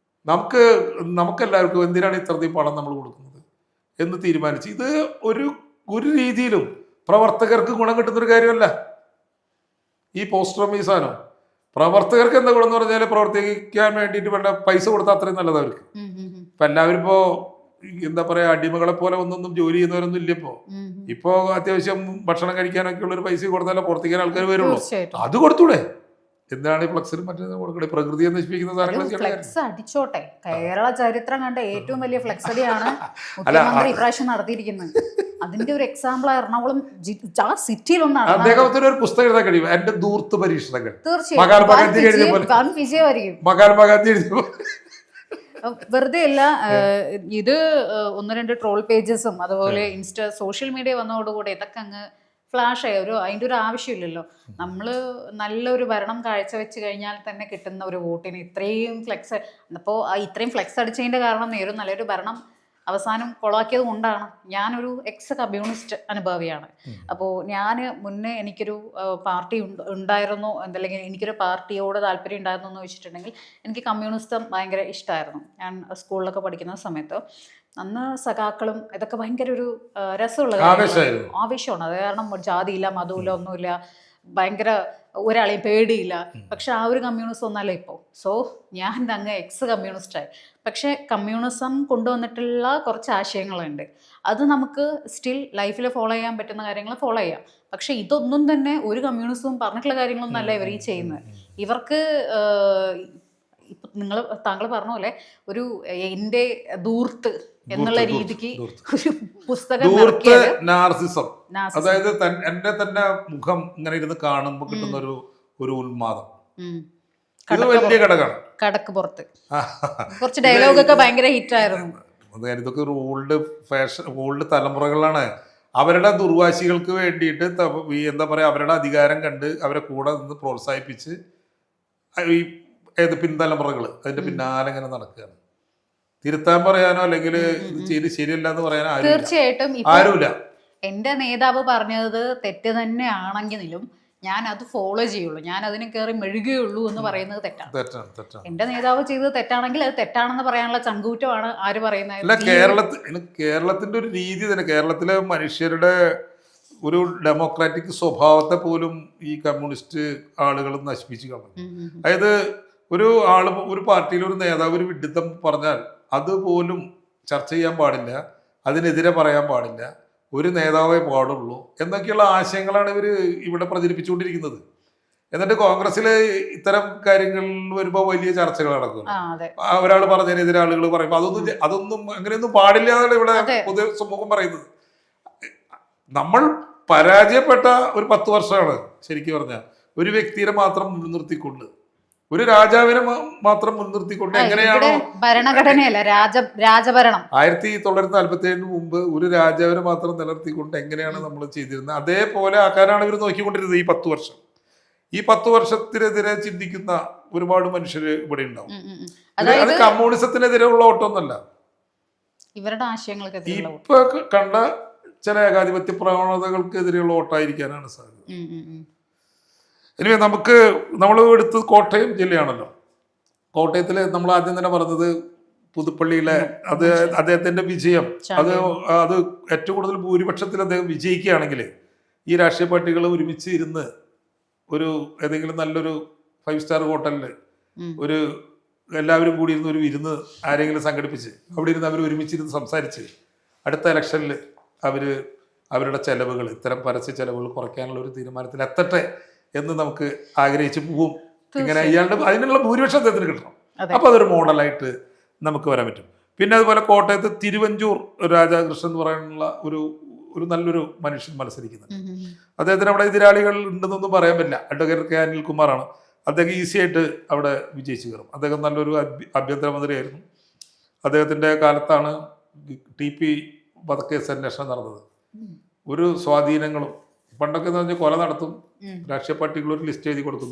Speaker 2: നമുക്കെല്ലാവർക്കും എന്തിനാണ് ഇത്രയും പണം നമ്മൾ കൊടുക്കുന്നത് എന്ന് തീരുമാനിച്ച് ഇത് ഒരു രീതിയിലും പ്രവർത്തകർക്ക് ഗുണം കിട്ടുന്നൊരു കാര്യമല്ല. ഈ പോസ്റ്ററും ഈ സാധനം പ്രവർത്തകർക്ക് എന്താ ഗുണം എന്ന് പറഞ്ഞാൽ പ്രവർത്തിക്കാൻ വേണ്ടിയിട്ട് വേണ്ട പൈസ കൊടുത്താൽ അത്രയും നല്ലത് അവർക്ക്. ഇപ്പം എല്ലാവരും ഇപ്പോൾ എന്താ പറയുക അടിമകളെ പോലെ ഒന്നൊന്നും ജോലി ചെയ്യുന്നവരൊന്നും ഇല്ല. ഇപ്പോ അത്യാവശ്യം ഭക്ഷണം കഴിക്കാനൊക്കെ ഉള്ളൊരു പൈസ കൊടുത്താലേ പുറത്തേക്കാൻ ആൾക്കാർ വരുള്ളൂ. അത് കൊടുത്തൂടെ? എന്താണ് ഈ ഫ്ലക്സിന് മറ്റേ കൊടുക്കണേ? പ്രകൃതിയെ നശിപ്പിക്കുന്ന
Speaker 1: സാധനങ്ങൾ അടിച്ചോട്ടെ. കേരള ചരിത്രം കണ്ട ഏറ്റവും വലിയ ഫ്ലക്സ് അടിയാണ് മുഖ്യമന്ത്രി ഇപ്രാവശ്യം നടത്തിയിരിക്കുന്നത്. അതിന്റെ ഒരു എക്സാമ്പിൾ എറണാകുളം സിറ്റിയിലൊന്നാണ്.
Speaker 2: അദ്ദേഹത്തിന് ഒരു പുസ്തകം എഴുതാൻ കഴിയും, എന്റെ ദൂർത്ത് പരീക്ഷണങ്ങൾ.
Speaker 1: തീർച്ചയായും വിജയമായിരിക്കും.
Speaker 2: മഹാത്മാഗാന്ധി എഴുതിയ
Speaker 1: വെറുതെ അല്ല. ഇത് 1-2 ട്രോൾ പേജസും അതുപോലെ സോഷ്യൽ മീഡിയ വന്നതോടുകൂടി ഇതൊക്കെ അങ്ങ് ഫ്ലാഷ് ആയി. അതിൻ്റെ ഒരു ആവശ്യമില്ലല്ലോ. നമ്മൾ നല്ലൊരു ഭരണം കാഴ്ചവെച്ച് കഴിഞ്ഞാൽ തന്നെ കിട്ടുന്ന ഒരു വോട്ടിന് ഇത്രയും ഫ്ലെക്സ്. അപ്പോൾ ഇത്രയും ഫ്ലെക്സ് അടിച്ചതിൻ്റെ കാരണം നേരും നല്ലൊരു ഭരണം അവസാനം കൊളാക്കിയത് കൊണ്ടാണ്. ഞാനൊരു എക്സ് കമ്മ്യൂണിസ്റ്റ് അനുഭാവിയാണ്. അപ്പോൾ ഞാൻ മുന്നേ എനിക്കൊരു പാർട്ടി ഉണ്ടായിരുന്നോ അല്ലെങ്കിൽ എനിക്കൊരു പാർട്ടിയോട് താല്പര്യം ഉണ്ടായിരുന്നു എന്ന് വെച്ചിട്ടുണ്ടെങ്കിൽ എനിക്ക് കമ്മ്യൂണിസം ഭയങ്കര ഇഷ്ടമായിരുന്നു. ഞാൻ സ്കൂളിലൊക്കെ പഠിക്കുന്ന സമയത്ത് അന്ന് സഖാക്കളും ഇതൊക്കെ ഭയങ്കര ഒരു രസമുള്ള ആവേശമാണ്. അത് കാരണം ജാതിയില്ല, മതമില്ല, ഒന്നുമില്ല, ഭയങ്കര ഒരാളെയും പേടിയില്ല. പക്ഷെ ആ ഒരു കമ്മ്യൂണിസം ഒന്നല്ല ഇപ്പോൾ. സോ ഞാൻ അങ്ങ് എക്സ് കമ്മ്യൂണിസ്റ്റായി. പക്ഷേ കമ്മ്യൂണിസം കൊണ്ടുവന്നിട്ടുള്ള കുറച്ച് ആശയങ്ങളുണ്ട്. അത് നമുക്ക് സ്റ്റിൽ ലൈഫിൽ ഫോളോ ചെയ്യാൻ പറ്റുന്ന കാര്യങ്ങൾ ഫോളോ ചെയ്യാം. പക്ഷെ ഇതൊന്നും തന്നെ ഒരു കമ്മ്യൂണിസവും പറഞ്ഞിട്ടുള്ള കാര്യങ്ങളൊന്നും അല്ല ഇവർ ഈ ചെയ്യുന്നത്. ഇവർക്ക് ഇപ്പം താങ്കൾ പറഞ്ഞ പോലെ ഒരു എൻ്റെ ദൂർത്ത് എന്നുള്ള രീതിക്ക് ഒരു പുസ്തകം,
Speaker 2: അതായത് എന്റെ തന്നെ മുഖം ഇങ്ങനെ ഇരുന്ന് കാണുമ്പോൾ കിട്ടുന്ന ഒരു ഉന്മാദം, വലിയ ഘടകമാണ്.
Speaker 1: കടക്ക് പുറത്ത് കുറച്ച് ഡയലോഗൊക്കെ ഭയങ്കര ഹിറ്റായിരുന്നു.
Speaker 2: ഇതൊക്കെ ഒരു ഓൾഡ് തലമുറകളാണ്. അവരുടെ ദുർവാശികൾക്ക് വേണ്ടിയിട്ട് എന്താ പറയാ, അവരുടെ അധികാരം കണ്ട് അവരെ കൂടെ നിന്ന് പ്രോത്സാഹിപ്പിച്ച് ഈ പിൻതലമുറകൾ അതിന്റെ പിന്നാലെ ഇങ്ങനെ നടക്കുകയാണ്. തിരുത്താൻ പറയാനോ അല്ലെങ്കിൽ ഇത് ശരിയല്ല എന്ന് പറയാനോ
Speaker 1: തീർച്ചയായിട്ടും
Speaker 2: ആരുമില്ല.
Speaker 1: എന്റെ നേതാവ് പറഞ്ഞത് തെറ്റ് തന്നെ ആണെങ്കിലും ഞാൻ അത് ഫോളോ ചെയ്യുള്ളൂ, ഞാൻ അതിനെ കയറി മെഴുകുകയുള്ളൂ എന്ന് പറയുന്നത് തെറ്റാണ്. എന്റെ നേതാവ് ചെയ്തത് തെറ്റാണെങ്കിൽ അത് തെറ്റാണെന്ന് പറയാനുള്ള ചങ്കൂറ്റമാണ് ആര് പറയുന്നത്.
Speaker 2: കേരളത്തിന്റെ ഒരു രീതി തന്നെ, കേരളത്തിലെ മനുഷ്യരുടെ ഒരു ഡെമോക്രാറ്റിക് സ്വഭാവത്തെ പോലും ഈ കമ്മ്യൂണിസ്റ്റ് ആളുകൾ നശിപ്പിച്ചു കളഞ്ഞു. അതായത് ഒരു പാർട്ടിയിൽ ഒരു നേതാവ് ഒരു വിഡിത്തം പറഞ്ഞാൽ അതുപോലും ചർച്ച ചെയ്യാൻ പാടില്ല, അതിനെതിരെ പറയാൻ പാടില്ല, ഒരു നേതാവേ പാടുള്ളൂ എന്നൊക്കെയുള്ള ആശയങ്ങളാണ് ഇവർ ഇവിടെ പ്രചരിപ്പിച്ചുകൊണ്ടിരിക്കുന്നത്. എന്നിട്ട് കോൺഗ്രസ്സിൽ ഇത്തരം കാര്യങ്ങൾ വരുമ്പോൾ വലിയ ചർച്ചകൾ നടക്കും. ഒരാൾ പറഞ്ഞതിനെതിരെ ആളുകൾ പറയുമ്പോൾ അതൊന്നും അങ്ങനെയൊന്നും പാടില്ല എന്നാണ് ഇവിടെ പൊതുവെ സമൂഹം പറയുന്നത്. നമ്മൾ പരാജയപ്പെട്ട ഒരു 10 വർഷമാണ് ശരിക്കും പറഞ്ഞാൽ ഒരു വ്യക്തിയെ മാത്രം മുൻനിർത്തിക്കൊണ്ട് ഒരു രാജാവിനെ മാത്രം മുൻനിർത്തിക്കൊണ്ട് എങ്ങനെയാണോ
Speaker 1: ഭരണഘടനയല്ല രാജഭരണം
Speaker 2: 1947 മുമ്പ് ഒരു രാജാവിനെ മാത്രം നിലനിർത്തിക്കൊണ്ട് എങ്ങനെയാണ് നമ്മൾ ചെയ്തിരുന്നത് അതേപോലെ ആക്കാനാണ് ഇവർ നോക്കിക്കൊണ്ടിരുന്നത് ഈ 10 വർഷം. ഈ 10 വർഷത്തിനെതിരെ ചിന്തിക്കുന്ന ഒരുപാട് മനുഷ്യര് ഇവിടെ ഉണ്ടാവും. അത് കമ്മ്യൂണിസത്തിനെതിരെയുള്ള ഓട്ടമൊന്നല്ല,
Speaker 1: ഇവരുടെ ആശയങ്ങൾക്ക്
Speaker 2: ഇപ്പൊ കണ്ട ചില ഏകാധിപത്യ പ്രവണതകൾക്കെതിരെയുള്ള ഓട്ടായിരിക്കാനാണ് സാധ്യത. ഇനി നമ്മൾ എടുത്തത് കോട്ടയം ജില്ലയാണല്ലോ. കോട്ടയത്തിൽ നമ്മൾ ആദ്യം തന്നെ പറഞ്ഞത് പുതുപ്പള്ളിയിലെ അദ്ദേഹത്തിന്റെ വിജയം, അത് ഏറ്റവും കൂടുതൽ ഭൂരിപക്ഷത്തിൽ അദ്ദേഹം വിജയിക്കുകയാണെങ്കിൽ ഈ രാഷ്ട്രീയ പാർട്ടികൾ ഒരുമിച്ച് ഇരുന്ന് ഏതെങ്കിലും നല്ലൊരു 5 സ്റ്റാർ ഹോട്ടലിൽ എല്ലാവരും കൂടി ഇരുന്ന് ഒരു വിരുന്ന് ആരെങ്കിലും സംഘടിപ്പിച്ച് അവിടെ ഇരുന്ന് അവർ ഒരുമിച്ചിരുന്ന് സംസാരിച്ച് അടുത്ത ഇലക്ഷനിൽ അവരുടെ ചെലവുകൾ, ഇത്തരം പരസ്യ ചെലവുകൾ കുറയ്ക്കാനുള്ള ഒരു തീരുമാനത്തിൽ എത്തട്ടെ എന്ന് നമുക്ക് ആഗ്രഹിച്ച് പോവും. ഇങ്ങനെ അതിനുള്ള ഭൂരിപക്ഷം അദ്ദേഹത്തിന് കിട്ടണം. അപ്പൊ അതൊരു മോഡലായിട്ട് നമുക്ക് വരാൻ പറ്റും. പിന്നെ അതുപോലെ കോട്ടയത്ത് തിരുവഞ്ചൂർ രാധാകൃഷ്ണൻ എന്ന് പറയാനുള്ള ഒരു നല്ലൊരു മനുഷ്യൻ മത്സരിക്കുന്നുണ്ട്. അദ്ദേഹത്തിന് അവിടെ എതിരാളികൾ ഉണ്ടെന്നൊന്നും പറയാൻ പറ്റില്ല. അഡ്വക്കേറ്റ് കെ അനിൽകുമാറാണ്. അദ്ദേഹം ഈസി ആയിട്ട് അവിടെ വിജയിച്ചു കയറും. അദ്ദേഹം നല്ലൊരു ആഭ്യന്തരമന്ത്രിയായിരുന്നു. അദ്ദേഹത്തിന്റെ കാലത്താണ് TP വധക്കേസ് അന്വേഷണം നടന്നത്. ഒരു സ്വാധീനങ്ങളും പണ്ടൊക്കെ എന്ന് പറഞ്ഞാൽ കൊല നടത്തും, രാഷ്ട്രീയ പാർട്ടികൾ ഒരു ലിസ്റ്റ് എഴുതി കൊടുക്കും,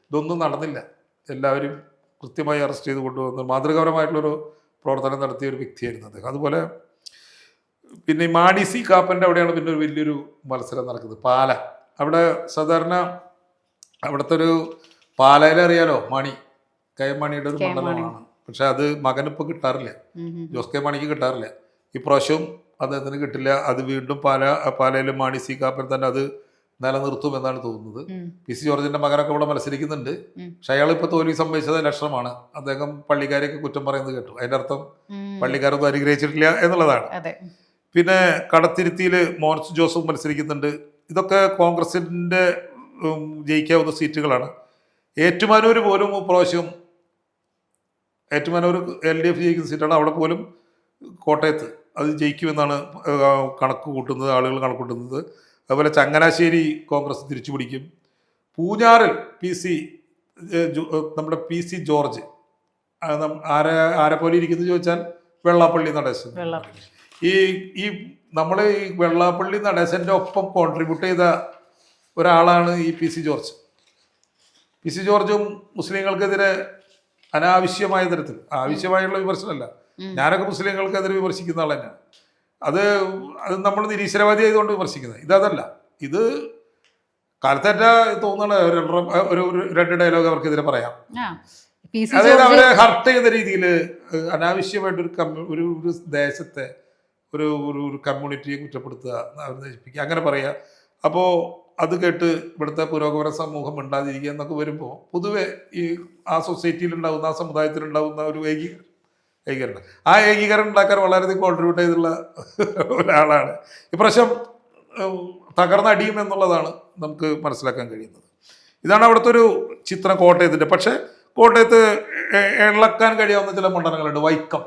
Speaker 2: ഇതൊന്നും നടന്നില്ല. എല്ലാവരും കൃത്യമായി അറസ്റ്റ് ചെയ്ത് കൊണ്ടുവന്ന് മാതൃകാപരമായിട്ടുള്ളൊരു പ്രവർത്തനം നടത്തിയ ഒരു വ്യക്തിയായിരുന്നു അദ്ദേഹം. അതുപോലെ പിന്നെ മാണി സി കാപ്പൻ്റെ അവിടെയാണ് പിന്നെ ഒരു വലിയൊരു മത്സരം നടക്കുന്നത്. പാല, അവിടെ സാധാരണ അവിടുത്തെ ഒരു പാലയിലറിയാലോ കെ.മാണിയുടെ ഒരു മണ്ഡലമാണ്. പക്ഷെ അത് മകനിപ്പോൾ കിട്ടാറില്ല, ജോസ് കെ മാണിക്ക് കിട്ടാറില്ല. ഇപ്രാവശ്യം അദ്ദേഹത്തിന് കിട്ടില്ല. അത് വീണ്ടും പാലയിലെ മാണി സി കാപ്പൻ തന്നെ അത് നിലനിർത്തുമെന്നാണ് തോന്നുന്നത്. PC ജോർജിന്റെ മകനൊക്കെ ഇവിടെ മത്സരിക്കുന്നുണ്ട്. പക്ഷെ അയാൾ ഇപ്പൊ തോൽവി സംഭവിച്ചത് ലക്ഷണമാണ്. അദ്ദേഹം പള്ളിക്കാരെയൊക്കെ കുറ്റം പറയുന്നത് കേട്ടു. അതിന്റെ അർത്ഥം പള്ളിക്കാരൊന്നും അനുഗ്രഹിച്ചിട്ടില്ല എന്നുള്ളതാണ്. പിന്നെ കടത്തിരുത്തിയില് മോൻസ് ജോസഫ് മത്സരിക്കുന്നുണ്ട്. ഇതൊക്കെ കോൺഗ്രസിന്റെ ജയിക്കാവുന്ന സീറ്റുകളാണ്. ഏറ്റുമാനൂർ പോലും പ്രാവശ്യം LDF ജയിക്കുന്ന സീറ്റാണ്. അവിടെ പോലും കോട്ടയത്ത് അത് ജയിക്കുമെന്നാണ് ആളുകൾ കണക്ക് കൂട്ടുന്നത്. അതുപോലെ ചങ്ങനാശ്ശേരി കോൺഗ്രസ് തിരിച്ചു പിടിക്കും. പൂഞ്ഞാറിൽ നമ്മുടെ PC ജോർജ് ആരെ പോലെ ഇരിക്കുന്നു ചോദിച്ചാൽ വെള്ളാപ്പള്ളി നടേശൻ. ഈ നമ്മൾ ഈ വെള്ളാപ്പള്ളി നടേശന്റെ ഒപ്പം കോൺട്രിബ്യൂട്ട് ചെയ്ത ഒരാളാണ് ഈ PC ജോർജ്. PC ജോർജും മുസ്ലിങ്ങൾക്കെതിരെ അനാവശ്യമായ തരത്തിൽ, ആവശ്യമായുള്ള വിമർശനമല്ല, ഞാനൊക്കെ മുസ്ലിങ്ങൾക്കെതിരെ വിമർശിക്കുന്ന ആൾ തന്നെയാണ്. അത് നമ്മൾ നിരീശ്വരവാദി ആയതുകൊണ്ട് വിമർശിക്കുന്നത്. ഇതല്ല, ഇത് കാലത്തേറ്റ തോന്നുന്ന ഒരു 2 ഡയലോഗ് അവർക്കെതിരെ പറയാം. അതായത് അവരെ ഹർട്ട് ചെയ്യുന്ന രീതിയിൽ അനാവശ്യമായിട്ടൊരു ഒരു ദേശത്തെ ഒരു കമ്മ്യൂണിറ്റിയെ കുറ്റപ്പെടുത്തുക, അവരെ നശിപ്പിക്കുക, അങ്ങനെ പറയുക. അപ്പോൾ അത് കേട്ട് ഇവിടുത്തെ പുരോഗമന സമൂഹം ഉണ്ടാതിരിക്കുക എന്നൊക്കെ വരുമ്പോൾ പൊതുവെ ആ സൊസൈറ്റിയിൽ ഉണ്ടാകുന്ന, ആ സമുദായത്തിലുണ്ടാകുന്ന ഒരു ഏകീകരണം, ആ ഏകീകരണം ഉണ്ടാക്കാൻ വളരെയധികം കോൺട്രിബ്യൂട്ട് ചെയ്തുള്ള ഒരാളാണ്. ഇപ്രാവശ്യം തകർന്നടിയും എന്നുള്ളതാണ് നമുക്ക് മനസ്സിലാക്കാൻ കഴിയുന്നത്. ഇതാണ് അവിടുത്തെ ഒരു ചിത്രം കോട്ടയത്തിൻ്റെ. പക്ഷേ കോട്ടയത്ത് ഇളക്കാൻ കഴിയാവുന്ന ചില മണ്ഡലങ്ങളുണ്ട്. വൈക്കം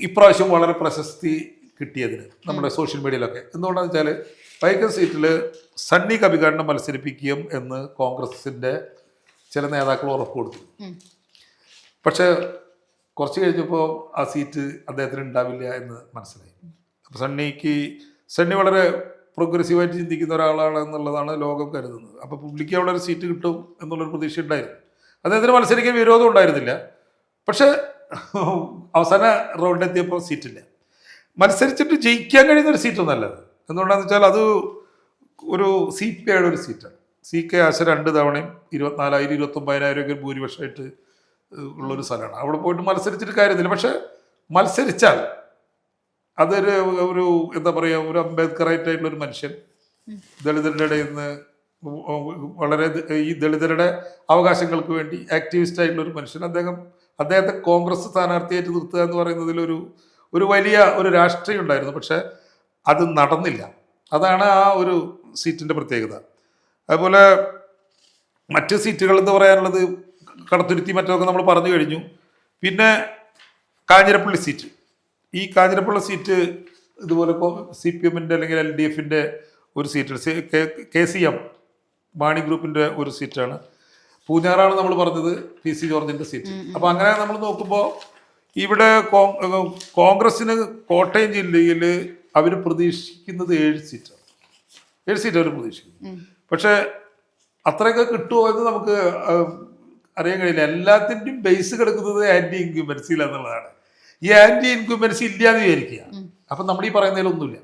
Speaker 2: ഇപ്രാവശ്യം വളരെ പ്രശസ്തി കിട്ടിയതിന് നമ്മുടെ സോഷ്യൽ മീഡിയയിലൊക്കെ. എന്തുകൊണ്ടാണെന്ന് വെച്ചാൽ വൈക്കം സീറ്റിൽ സണ്ണി കവികാടിനെ മത്സരിപ്പിക്കും എന്ന് കോൺഗ്രസിൻ്റെ ചില നേതാക്കൾ ഉറപ്പ് കൊടുത്തു. പക്ഷെ കുറച്ച് കഴിഞ്ഞപ്പോൾ ആ സീറ്റ് അദ്ദേഹത്തിന് ഉണ്ടാവില്ല എന്ന് മനസ്സിലായി. അപ്പോൾ സണ്ണി വളരെ പ്രോഗ്രസീവായിട്ട് ചിന്തിക്കുന്ന ഒരാളാണ് എന്നുള്ളതാണ് ലോകം കരുതുന്നത്. അപ്പോൾ പുള്ളിക്ക് അവിടെ ഒരു സീറ്റ് കിട്ടും എന്നുള്ളൊരു പ്രതീക്ഷ ഉണ്ടായിരുന്നു. അദ്ദേഹത്തിന് മത്സരിക്കാൻ വിരോധം ഉണ്ടായിരുന്നില്ല. പക്ഷെ അവസാന റൗണ്ടിലെത്തിയപ്പോൾ സീറ്റില്ല. മത്സരിച്ചിട്ട് ജയിക്കാൻ കഴിയുന്ന ഒരു സീറ്റൊന്നല്ല അത്. എന്തുകൊണ്ടാണെന്ന് വെച്ചാൽ അത് ഒരു CPIയുടെ ഒരു സീറ്റാണ്. CK ആശ 2 തവണയും 24,000 29,000 ഭൂരിപക്ഷമായിട്ട് ഉള്ളൊരു സ്ഥലമാണ്. അവിടെ പോയിട്ട് മത്സരിച്ചിട്ട് കാര്യമില്ല. പക്ഷെ മത്സരിച്ചാൽ അതൊരു എന്താ പറയുക, ഒരു അംബേദ്കറായിട്ടായിട്ടുള്ളൊരു മനുഷ്യൻ, ദളിതരുടെ ഇടയിൽ നിന്ന് വളരെ ഈ ദളിതരുടെ അവകാശങ്ങൾക്ക് വേണ്ടി ആക്ടിവിസ്റ്റ് ആയിട്ടുള്ളൊരു മനുഷ്യൻ, അദ്ദേഹത്തെ കോൺഗ്രസ് സ്ഥാനാർത്ഥിയായിട്ട് നിർത്തുക എന്ന് പറയുന്നതിൽ ഒരു വലിയ ഒരു രാഷ്ട്രീയം ഉണ്ടായിരുന്നു. പക്ഷെ അത് നടന്നില്ല. അതാണ് ആ ഒരു സീറ്റിൻ്റെ പ്രത്യേകത. അതുപോലെ മറ്റ് സീറ്റുകൾ എന്ന് പറയാനുള്ളത് കടത്തുരുത്തി മറ്റൊക്കെ നമ്മൾ പറഞ്ഞു കഴിഞ്ഞു. പിന്നെ കാഞ്ഞിരപ്പള്ളി സീറ്റ്, ഈ കാഞ്ഞിരപ്പള്ളി സീറ്റ് ഇതുപോലെ CPMൻ്റെ അല്ലെങ്കിൽ LDFൻ്റെ ഒരു സീറ്റ് KCM മാണി ഗ്രൂപ്പിന്റെ ഒരു സീറ്റാണ്. പൂഞ്ഞാറാണ് നമ്മൾ പറഞ്ഞത് PC ജോർജിന്റെ സീറ്റ്. അപ്പൊ അങ്ങനെ നമ്മൾ നോക്കുമ്പോൾ ഇവിടെ കോൺഗ്രസിന് കോട്ടയം ജില്ലയിൽ അവർ പ്രതീക്ഷിക്കുന്നത് 7 സീറ്റാണ്. 7 സീറ്റ് അവർ പ്രതീക്ഷിക്കുന്നു. പക്ഷെ അത്രയൊക്കെ കിട്ടുമോ എന്ന് നമുക്ക് അറിയാൻ കഴിയില്ല. എല്ലാത്തിൻ്റെയും ബേസ് കിടക്കുന്നത് ആന്റി ഇൻക്യുംബൻസിയിൽ എന്നുള്ളതാണ്. ഈ ആന്റി ഇൻക്യുംബൻസി ഇല്ലാന്ന് വിചാരിക്കുക. അപ്പം നമ്മൾ ഈ പറയുന്നതിലൊന്നുമില്ല.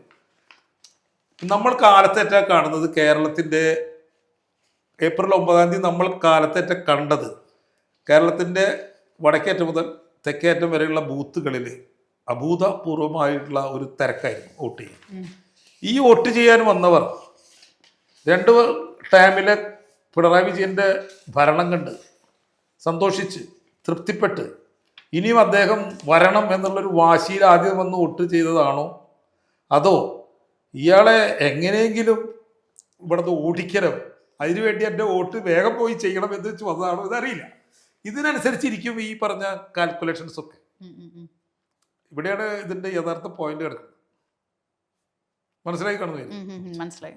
Speaker 2: നമ്മൾ കാലത്തേറ്റ കാണുന്നത് കേരളത്തിൻ്റെ ഏപ്രിൽ 9-ാം തീയതി നമ്മൾ കാലത്തേറ്റ കണ്ടത് കേരളത്തിൻ്റെ വടക്കേറ്റം മുതൽ തെക്കേറ്റം വരെയുള്ള ബൂത്തുകളിൽ അഭൂതപൂർവമായിട്ടുള്ള ഒരു തിരക്കായിരുന്നു വോട്ട് ചെയ്യാൻ. ഈ വോട്ട് ചെയ്യാൻ വന്നവർ 2 ടൈമിലെ പിണറായി വിജയൻ്റെ ഭരണം കണ്ട് സന്തോഷിച്ച് തൃപ്തിപ്പെട്ട് ഇനിയും അദ്ദേഹം വരണം എന്നുള്ളൊരു വാശിയിൽ ആദ്യം വന്ന് വോട്ട് ചെയ്തതാണോ, അതോ ഇയാളെ എങ്ങനെയെങ്കിലും ഇവിടുന്ന് ഓടിക്കണം, അതിനുവേണ്ടി എൻ്റെ വോട്ട് വേഗം പോയി ചെയ്യണം എന്ന് വെച്ച് വന്നതാണോ ഇതറിയില്ല. ഇതിനനുസരിച്ചിരിക്കും ഈ പറഞ്ഞ കാൽക്കുലേഷൻസ് ഒക്കെ. ഇവിടെയാണ് ഇതിൻ്റെ യഥാർത്ഥ പോയിന്റ് കിടക്കുന്നത്. മനസ്സിലായി കാണുന്നത്?
Speaker 1: മനസ്സിലായി.